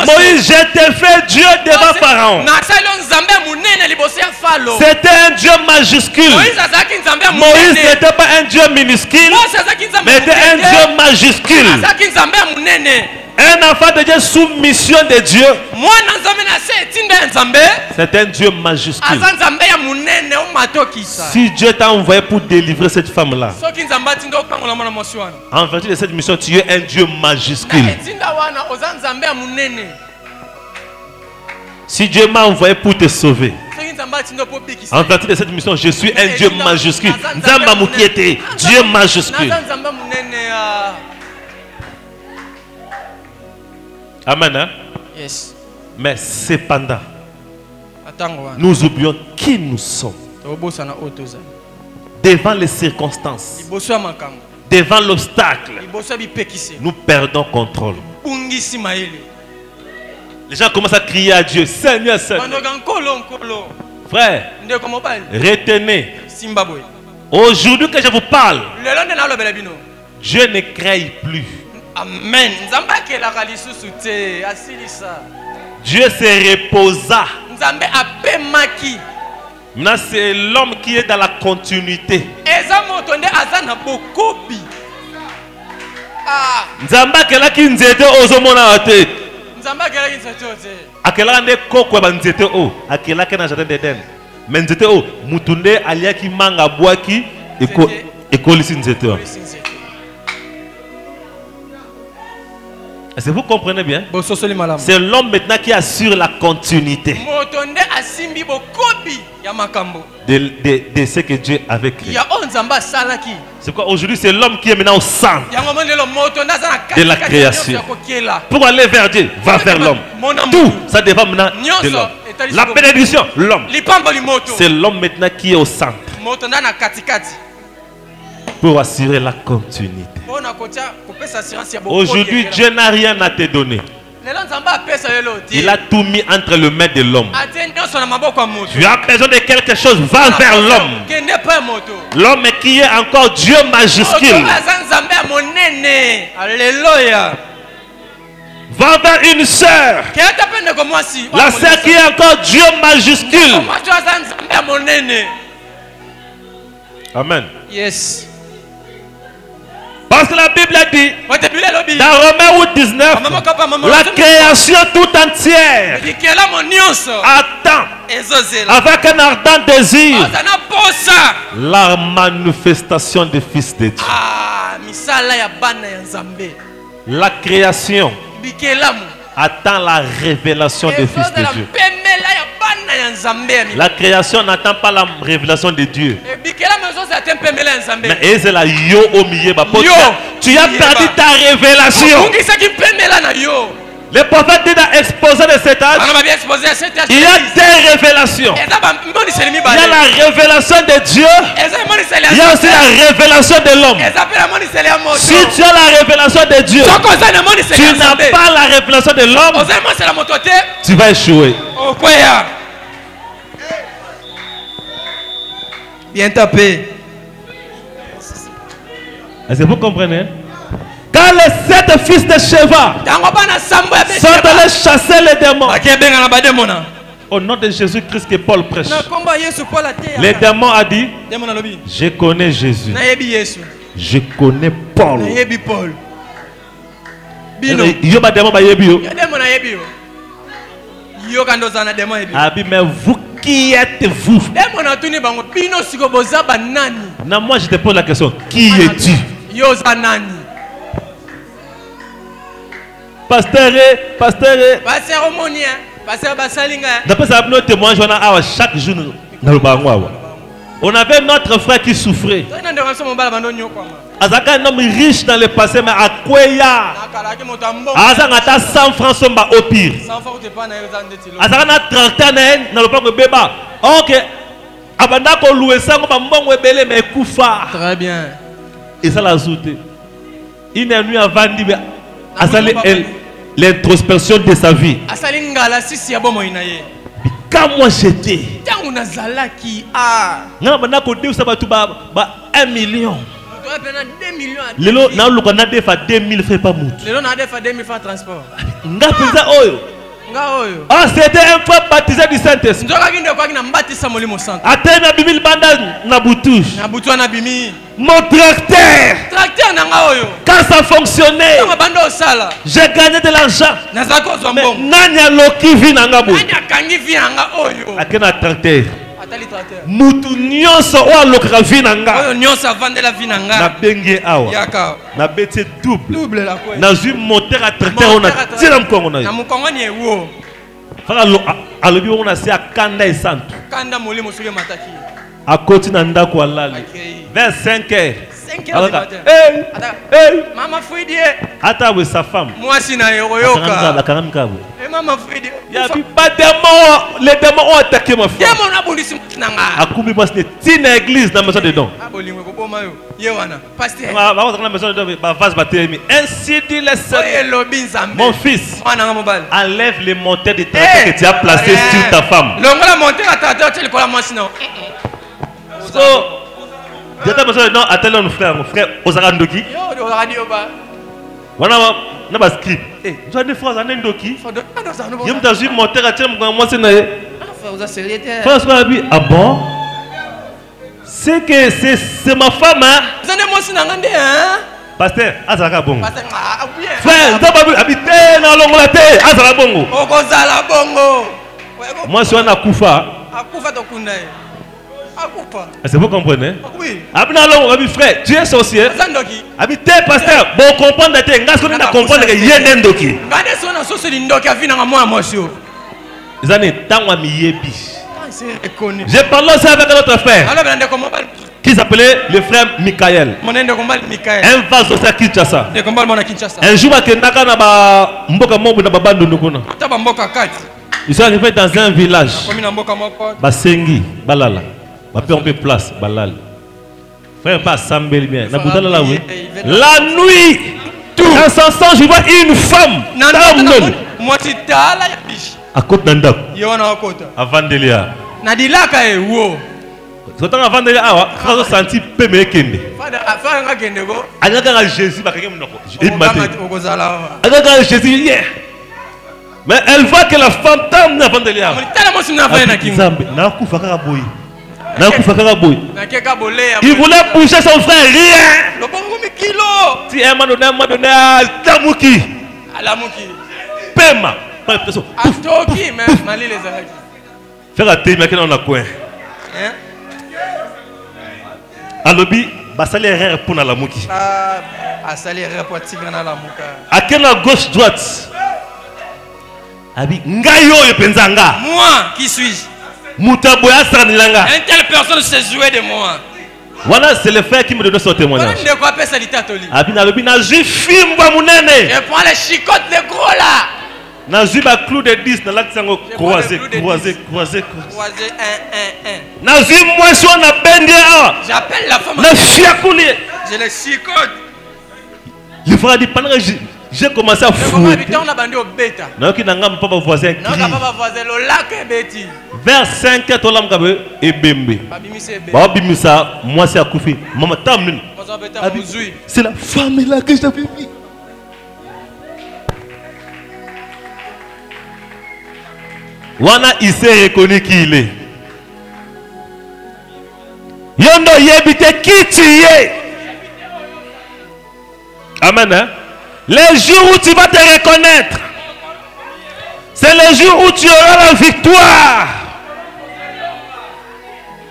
Moïse, je t'ai fait Dieu devant Pharaon. C'était un Dieu majuscule. Moïse n'était pas un Dieu minuscule, mais était un Dieu majuscule. Un enfant de Dieu sous mission de Dieu. C'est un Dieu majuscule. Si Dieu t'a envoyé pour délivrer cette femme-là, en vertu de cette mission, tu es un Dieu majuscule. Si Dieu m'a envoyé pour te sauver, en vertu de cette mission, je suis un Dieu majuscule. Dieu majuscule. Amen. Hein? Yes. Mais cependant, nous oublions qui nous sommes. Devant les circonstances, devant l'obstacle, nous perdons contrôle. Les gens commencent à crier à Dieu, Seigneur, Seigneur. Frère, retenez. Aujourd'hui que je vous parle, Dieu ne crée plus. Amen. Dieu se reposa. Maintenant, c'est l'homme qui est dans la continuité. Nzamba kela ki nzete ozomona ate. Akela ne kokwe ba nzete o. Akela ke na jardin d'Éden. Mais nzete o mutunde aliaki manga boaki ekolisi nzete o. Est-ce que vous comprenez bien? C'est l'homme maintenant qui assure la continuité de ce que Dieu avait créé. C'est quoi aujourd'hui? C'est l'homme qui est maintenant au centre de la création. Pour aller vers Dieu, va vers l'homme. Tout, ça dépend maintenant de l'homme. La bénédiction, l'homme. C'est l'homme maintenant qui est au centre pour assurer la continuité. Aujourd'hui, Dieu n'a rien à te donner. Il a tout mis entre le mains de l'homme. Tu as besoin de quelque chose, va vers l'homme. L'homme qui est encore Dieu majuscule. Alléluia. Va vers une sœur. La sœur qui est encore Dieu majuscule. Amen. Yes. Parce que la Bible a dit, dans Romains 19, la création tout entière attend avec un ardent désir la manifestation du Fils de Dieu. La création attend la révélation du Fils de Dieu. La création n'attend pas la révélation de Dieu. Mais tu as perdu ta révélation. Le prophète dit dans exposé de cet âge, il y a des révélations. Il y a la révélation de Dieu. Il y a aussi la révélation de l'homme. Si tu as la révélation de Dieu, tu n'as pas la révélation de l'homme, tu vas échouer. Bien tapé. Est-ce que vous comprenez? Quand les 7 fils de Sheva sont allés chasser les démons, au nom de Jésus-Christ que Paul prêche, les démons a dit, je connais Jésus, je connais Paul. Mais vous, qui êtes-vous? Non, moi je te pose la question, qui es-tu? Pasteur, d'après ça, nous témoignons chaque jour. On avait notre frère qui souffrait. Azaka un homme riche dans le passé, mais à Kweya, Azaka 100 francs sont au pire. Azaka 30 ans dans le parc de Béba. Ok, Abanda ko loué ça, on va m'envoyer belé mais koufa. Très bien. Et ça l'a ajouté. Une nuit avant d'y l'introspection de sa vie. Quand moi j'étais, non, maintenant qu'on dit ça va tout bas 1 million. Lelo na luka na defa 2000 fait pas mout. Lelo na defa 2000 francs transport. Nga pesa oyo. Ah, c'était un frère baptisé du Saint-Esprit. Atteint na 2000 bandas na boutouche. Na boutou na bimi. Mon tracteur. Tracteur nanga oyo. Quand ça fonctionnait, j'ai gagné de l'argent. Mais nanya loki vi nanga bo. Nanya kangi vi nanga oyo. Akena tracteur. Mutu nyonso o lokra vi nanga. Oyo nyonso avandela vi nanga. Na benge awa. Yaka. Na bete double. Double la quoi. Na zu moteur à tracteur on a tira mkongo na yo. Na mkongo ni ewo. Fala alobi on a si akanda e santu. Kanda moli mosuke mataki. Akoti na ndako alali. Vers 5h. 5h du matin. Hey! Mama Fouidi. Ata we sa femme. Moi si na yoka. Akaramka. Maman Fouidi. Il y a pas de démons. Les démons ont attaqué ma femme. Démons na bondisi nanga. Akubi moi c'est une église dans maison dedans. Abolimwe ko boma yo. Yewana. Pasteur. Ba dans la maison dedans ba vase batemi. Ainsi dit le Seigneur. Mon fils. Enlève les monteurs de tracteur que tu as placés sur ta femme. Longola monteur à tracteur tu le colla moi sinon. So j'étais besoin non attends mon frère Ozarandoki. Yo Ozarandoki. Wana na ba script. Eh, tu as des phrases en ndoki. Yem dans une moteur à tiens moi c'est na. François abi ah bon? C'est que c'est ma femme hein. Pasteur, azaka bongo. Frère, tu as habité dans l'Angleterre, azaka bongo. Okozala bongo. Moi je suis na kufa. Akufa to kunda. Akufa. Est-ce que vous comprenez? Oui. Abina longo abi frère, tu es sorcier. Zandoki. Habité pasteur, bon comprendre te ngas ko na comprendre que yende ndoki. Ngade sona soso di ndoki afina nga moi monsieur. Zane tangwa miyebi. C'est connu. J'ai parlé aussi avec notre frère. Qui s'appelait le frère Michael. Un vase aussi à Kinshasa. Un jour, ils sont arrivés dans un village. Basengi, Balala. On peut place, Balala. Frère, pas Sambel bien. La nuit, en s'en je vois une femme. À côté d'un doc. Avant de l'IA. Nadilaka e wo. Quand on avant de l'IA, on a senti peu me kende. Alaka Jésus va quelqu'un monoko. Il m'a dit. Alaka Jésus hier. Mais elle voit que la femme tombe avant de l'IA. Na kufa kaka boyi. Il voulait bouger son frère, rien. Si un moment donné, Tamuki. Pema. Faire la télé, mais on a quoi? Alobi, basali erreur pour la Muki. À quelle gauche, droite? Abi, ngayo yepenzanga. Moi, qui suis-je? Mutaboya sanilanga. Une telle personne se jouait de moi. Voilà, c'est le frère qui me donne son témoignage. De quoi appeler ça l'Itatoli? Abi na lobi na jifimba munene. Je prends les chicottes les gros là. Na jiba clou de 10 na laksango croisé. Na jim moi so na bendia. J'appelle la femme. Na fiakuli. Je les chicote. Le frère dit pendant que j'ai commencé à fouiller. Vers 5 heures, et bembe. Moi, c'est à Koufi. Maman, c'est la femme là que j'avais mis. Wana, il s'est reconnu qui il est. Yondo yebite qui tu es. Amen. Hein? Les jours où tu vas te reconnaître, c'est les jours où tu auras la victoire.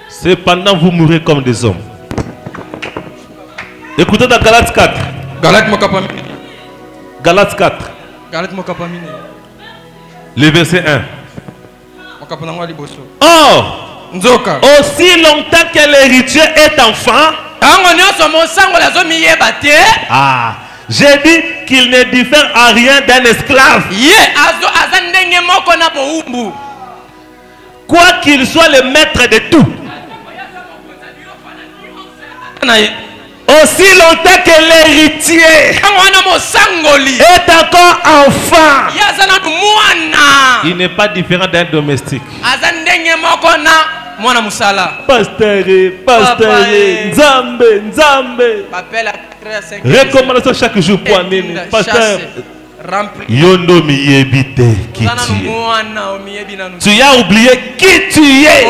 Cependant, vous mourrez comme des hommes. Écoutez dans Galates 4. Galates 4. Le verset 1. Or, aussi longtemps que l'héritier est enfant, j'ai dit qu'il ne diffère en rien d'un esclave. Quoi qu'il soit le maître de tout. Aussi longtemps que l'héritier est encore enfant, il n'est pas différent d'un domestique. Pasteur, Nzambe. Recommandation chaque jour pour Amen. Pasteur, Yondo miyebite qui tu es. Tu as oublié qui tu es.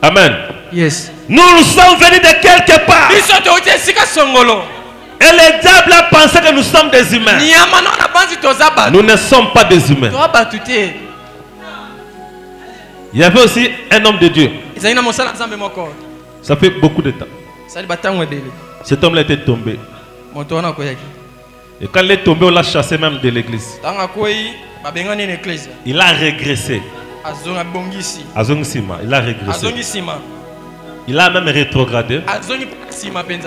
Amen. Yes. Nous sommes venus de quelque part. Et le diable a pensé que nous sommes des humains. Nous ne sommes pas des humains. Il y avait aussi un homme de Dieu. Ça fait beaucoup de temps. Cet homme-là était tombé. Et quand il est tombé, on l'a chassé même de l'église. Il a régressé. Il a régressé. Il a même rétrogradé.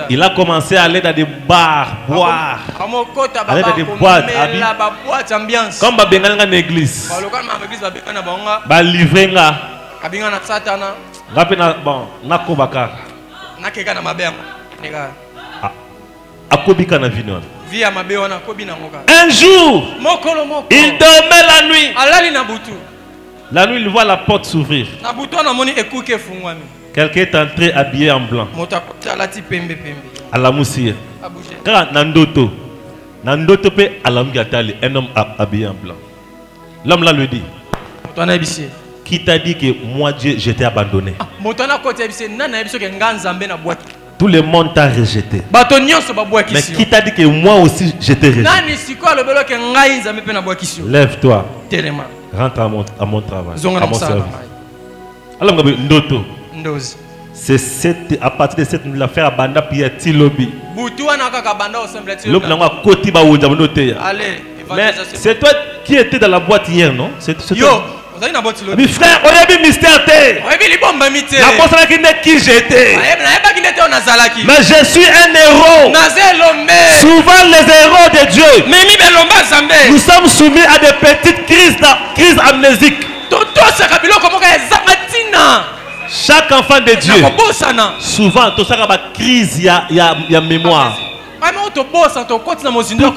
Il a commencé à aller dans des bars, boire. Aller dans des boîtes. Comme il y a une église. Il a livré. Un jour, il dormait la nuit. La nuit, il voit la porte s'ouvrir. Quelqu'un est entré habillé en blanc. À la moussière. Car Nandoto peut à la moussière, un homme habillé en blanc. L'homme là lui dit: qui t'a dit que moi Dieu je t'ai abandonné? Tout le monde t'a rejeté. Mais qui t'a dit que moi aussi je t'ai rejeté? Lève-toi. Rentre à mon travail. À mon service. Alors, c'est à partir de cette nuit-là, faire abandon puis Tilobi. Mais c'est toi qui étais dans la boîte hier, non? C'est toi. Mes frères, on a vu mystère. Qui j'étais. Mais je suis un héros. Souvent les héros de Dieu, nous sommes soumis à des petites crises amnésiques. Chaque enfant de Dieu, souvent, tout ça a crise, il y a mémoire. Tout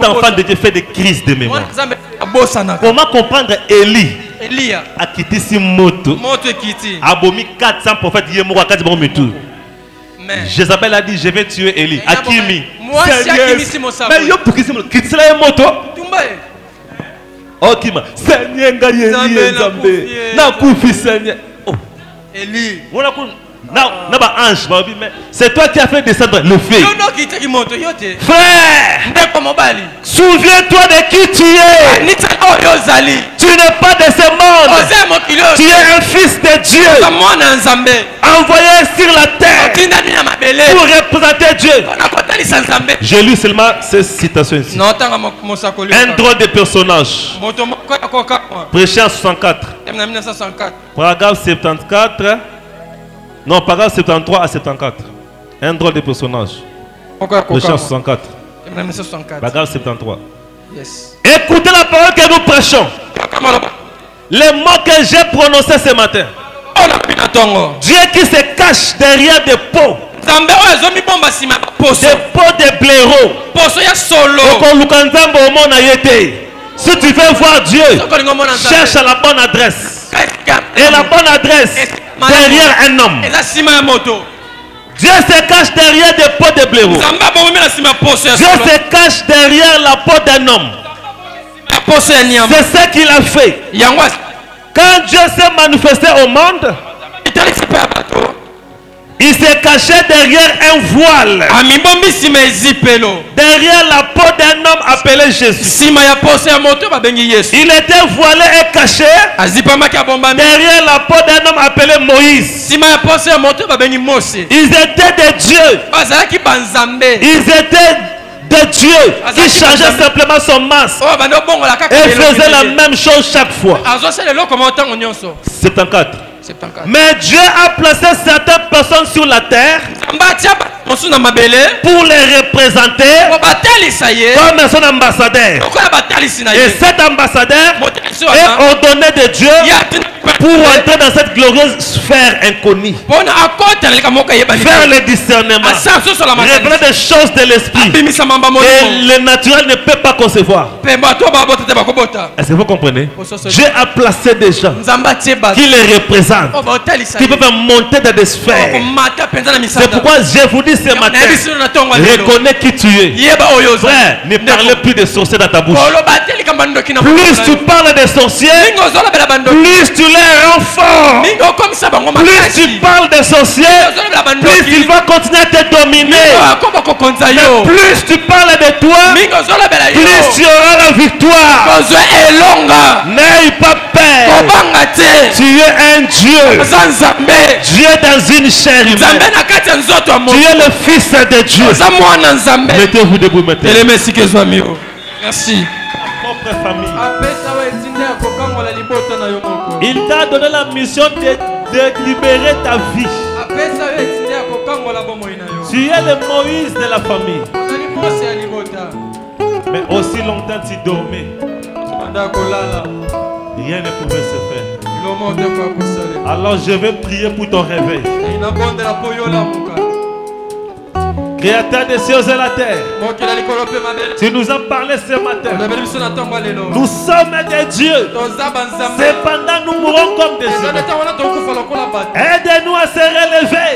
enfant de Dieu fait des crises de mémoire. Comment comprendre Élie a quitté si moto, a bomi 400 prophètes, Jézabel a dit: je vais tuer Élie. Akimi. Mais yo pour qui quitte la moto. Ok, Seigneur, Seigneur. Oh. Élie. C'est toi qui as fait descendre le feu. Frère, souviens-toi de qui tu es. Tu n'es pas de ce monde. Tu es un fils de Dieu, envoyé sur la terre pour représenter Dieu. J'ai lu seulement ces citations ici. Un drôle de personnage. Prêché en 64. Paragraphe 74. Non, paragraphe 73 à 74. Un drôle de personnage. Prêché en 64. Paragraphe 73. Écoutez la parole que nous prêchons. Les mots que j'ai prononcés ce matin. Dieu qui se cache derrière des pots. Des pots de blaireaux. Si tu veux voir Dieu, cherche à la bonne adresse. Et la bonne adresse derrière un homme. Dieu se cache derrière des pots de blaireaux. Dieu se cache derrière la peau d'un homme. C'est ce qu'il a fait. Quand Dieu s'est manifesté au monde, il s'est caché derrière un voile. Derrière la peau d'un homme appelé Jésus. Il était voilé et caché derrière la peau d'un homme appelé Moïse. Ils étaient des dieux. Ils étaient de Dieu qui changeait simplement son masque et faisait la même chose chaque fois. 74. Mais Dieu a placé certaines personnes sur la terre pour les représenter comme son ambassadeur. Et cet ambassadeur est ordonné de Dieu pour entrer dans cette glorieuse sphère inconnue. Faire le discernement. Révéler des choses de l'esprit. Et le naturel ne peut pas concevoir. Est-ce que vous comprenez? Dieu a placé des gens qui les représentent, qui peuvent monter dans des sphères. C'est pourquoi je vous dis ce matin, reconnais qui tu es. Frère, ne parlez plus de sorciers dans ta bouche. Plus tu parles des sorciers, plus tu les rends forts. Plus tu parles des sorciers, plus il va continuer à te dominer. Mais plus tu parles de toi, plus tu auras la victoire. N'aie pas peur. Tu es un Dieu. Dieu dans une chair humaine. Tu es le fils de Dieu. Mettez-vous debout maintenant. Merci. Propre famille. Il t'a donné la mission de libérer ta vie. Tu es le Moïse de la famille. Mais aussi longtemps tu dormais, rien ne pouvait se faire. Alors je vais prier pour ton réveil. Créateur des cieux et la terre, tu nous as parlé ce matin. Nous sommes des dieux. Cependant nous mourons comme des humains. Aide-nous à se relever.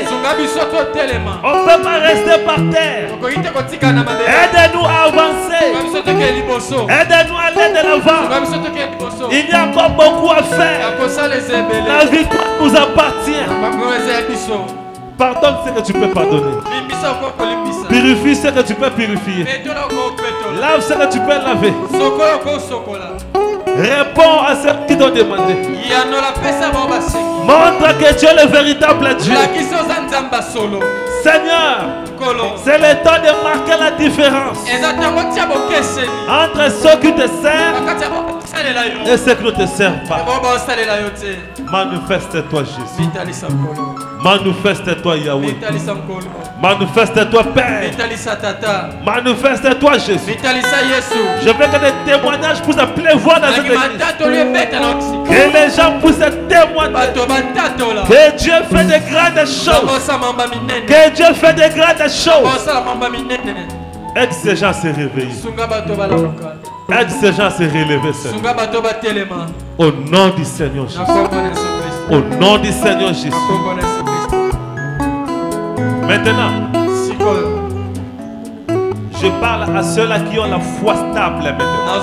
On ne peut pas rester par terre. Aide-nous à avancer. Aide-nous à aller de l'avant. Il y a encore beaucoup à faire. La victoire nous appartient. Pardonne ce que tu peux pardonner. Purifie ce que tu peux purifier. Lave ce que tu peux laver. Réponds à ceux qui t'ont demandé. Montre que tu es le véritable Dieu. Seigneur, c'est le temps de marquer la différence entre ceux qui te servent et ceux qui ne te servent pas. Manifeste-toi Jésus. Manifeste-toi Yahweh. Manifeste-toi Père. Manifeste-toi Jésus. Je veux que des témoignages puissent pleuvoir dans cette église. Que les gens puissent témoigner. Que Dieu fait de grandes choses. Que Dieu fait de grandes choses. Aide ces gens à se réveiller. Aide ces gens à se relever. Au nom du Seigneur Jésus. Au nom du Seigneur Jésus. Maintenant, je parle à ceux-là qui ont la foi stable maintenant.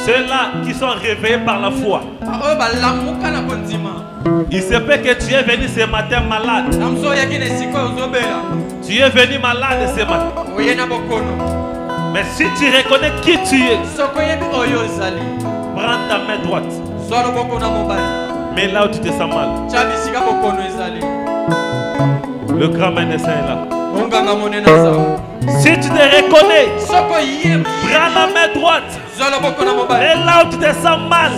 Ceux-là qui sont réveillés par la foi. Il se peut que tu es venu ce matin malade. Tu es venu malade ce matin. Mais si tu reconnais qui tu es, prends ta main droite. Mais là où tu te sens mal, le grand médecin est là. Si tu te reconnais, prends la main droite. Et là où tu te sens mal,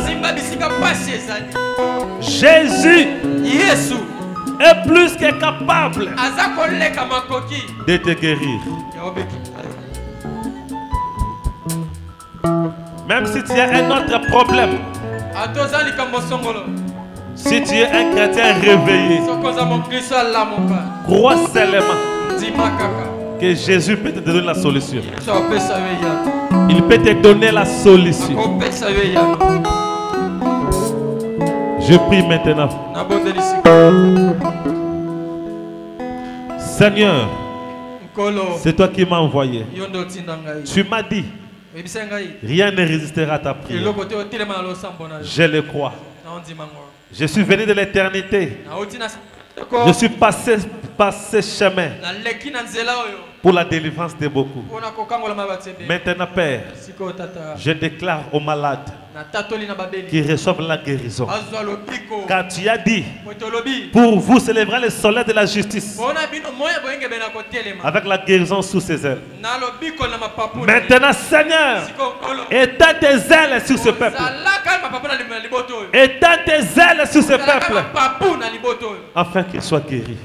Jésus est plus que capable de te guérir. Même si tu as un autre problème, si tu es un chrétien réveillé, crois seulement que Jésus peut te donner la solution. Il peut te donner la solution. Je prie maintenant. Seigneur, c'est toi qui m'as envoyé. Tu m'as dit, rien ne résistera à ta prière. Je le crois. Je suis venu de l'éternité. Je suis passé par ce chemin pour la délivrance de beaucoup. Maintenant, Père, je déclare aux malades qui reçoivent la guérison. Car tu as dit, pour vous s'élèvera le soleil de la justice avec la guérison sous ses ailes. Maintenant, Seigneur, étends tes ailes sur ce peuple. Étends tes ailes sur ce peuple afin qu'il soit guéri.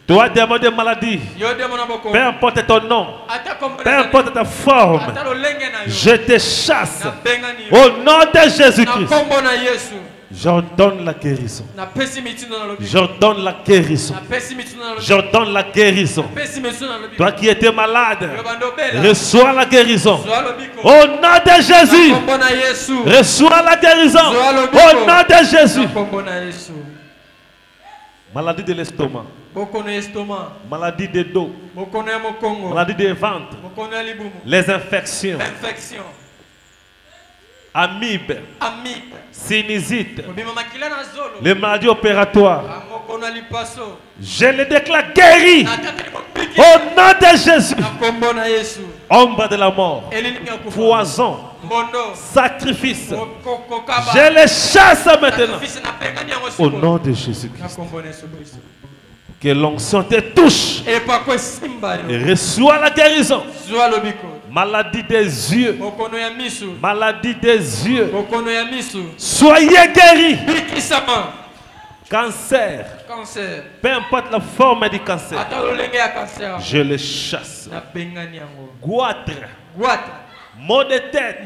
Toi, démon de maladie, peu importe ton nom, peu importe ta forme, je te chasse au nom de Jésus-Christ. J'ordonne la guérison. J'ordonne la guérison. J'ordonne la guérison. Toi qui étais malade, reçois la guérison. Au nom de Jésus, reçois la guérison. Au nom de Jésus. Maladie de l'estomac, maladie de dos, maladie de ventre, les infections, amibes, sinusite, les maladies opératoires. Je les déclare guéris au nom de Jésus. Ombre de la mort, poison, sacrifice, je les chasse maintenant au nom de Jésus-Christ. Que l'onction te touche et reçois la guérison. Maladie des yeux, maladie des yeux, soyez guéris. Cancer, peu importe la forme du cancer, je le chasse. Goitre, maux de tête,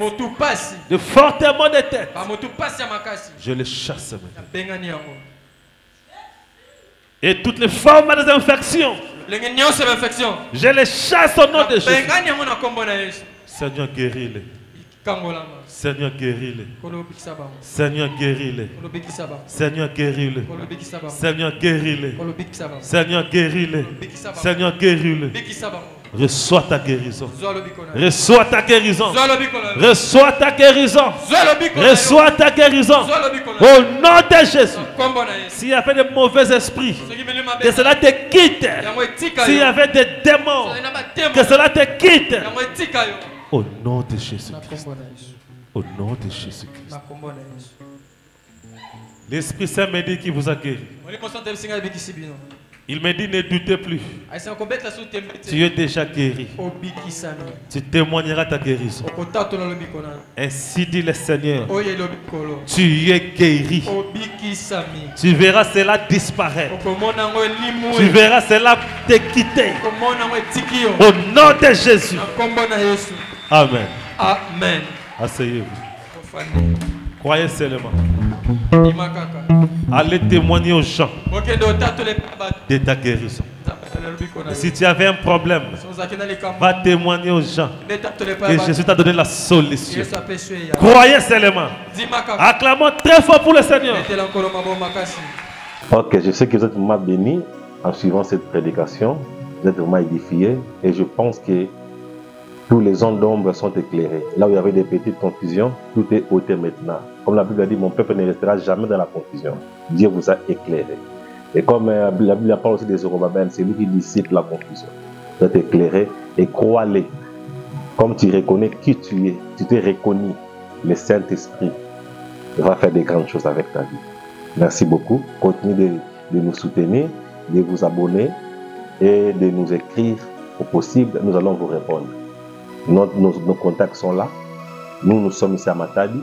de fortes maux de tête, je le chasse maintenant. Et toutes les formes des infections, je les chasse au nom de Jésus. Seigneur, guéris-les. Seigneur, guéris-les. Seigneur, guéris-les. Seigneur, guéris-les. Seigneur, guéris-les. Seigneur, guéris-les. Seigneur, guéris-les. Reçois ta guérison. Reçois ta guérison. Reçois ta guérison. Reçois ta guérison. Au nom de Jésus. S'il y avait de mauvais esprits, que cela te quitte. S'il y avait des démons, que cela te quitte. Au nom de Jésus-Christ. Au nom de Jésus-Christ. L'Esprit Saint me dit qu'il vous a guéri. Il me dit ne doutez plus. Tu es déjà guéri. Tu témoigneras ta guérison. Ainsi dit le Seigneur. Tu es guéri. Tu verras cela disparaître. Tu verras cela te quitter. Au nom de Jésus. Amen. Amen. Asseyez-vous. Croyez seulement. Allez témoigner aux gens de ta guérison. Et si tu avais un problème, va témoigner aux gens que Jésus t'a donné la solution. Croyez seulement. Acclamons très fort pour le Seigneur. Ok, je sais que vous êtes vraiment bénis en suivant cette prédication. Vous êtes vraiment édifiés. Et je pense que Tous les zones d'ombre sont éclairées. Là où il y avait des petites confusions, tout est ôté maintenant. Comme la Bible a dit, mon peuple ne restera jamais dans la confusion. Dieu vous a éclairé. Et comme la Bible parle aussi des Zorobabel, c'est lui qui dissipe la confusion. Vous êtes éclairé et crois-les. Comme tu reconnais qui tu es, tu t'es reconnu, le Saint-Esprit va faire des grandes choses avec ta vie. Merci beaucoup. Continuez de nous soutenir, de vous abonner et de nous écrire au possible. Nous allons vous répondre. Nos contacts sont là. Nous sommes ici à Matadi.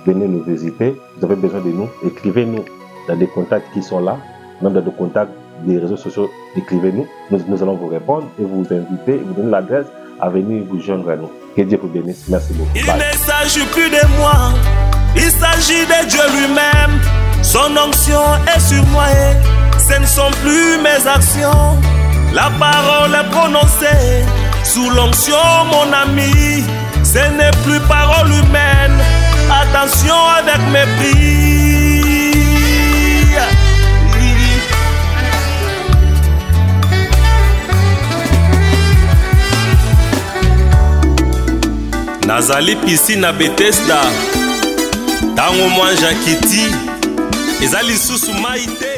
Venez nous visiter. Vous avez besoin de nous. Écrivez-nous dans des contacts qui sont là. Même dans des contacts des réseaux sociaux, écrivez-nous. Nous allons vous répondre et vous inviter, vous donner l'adresse à venir vous joindre à nous. Que Dieu vous bénisse. Merci beaucoup. Il Bye. ne s'agit plus de moi. Il s'agit de Dieu lui-même. Son onction est sur moi et ce ne sont plus mes actions. La parole est prononcée sous l'onction, mon ami. Ce n'est plus parole humaine. Attention avec mépris. Nazali piscine à Bethesda. Tango moi Jakiti. Ezali susu maite.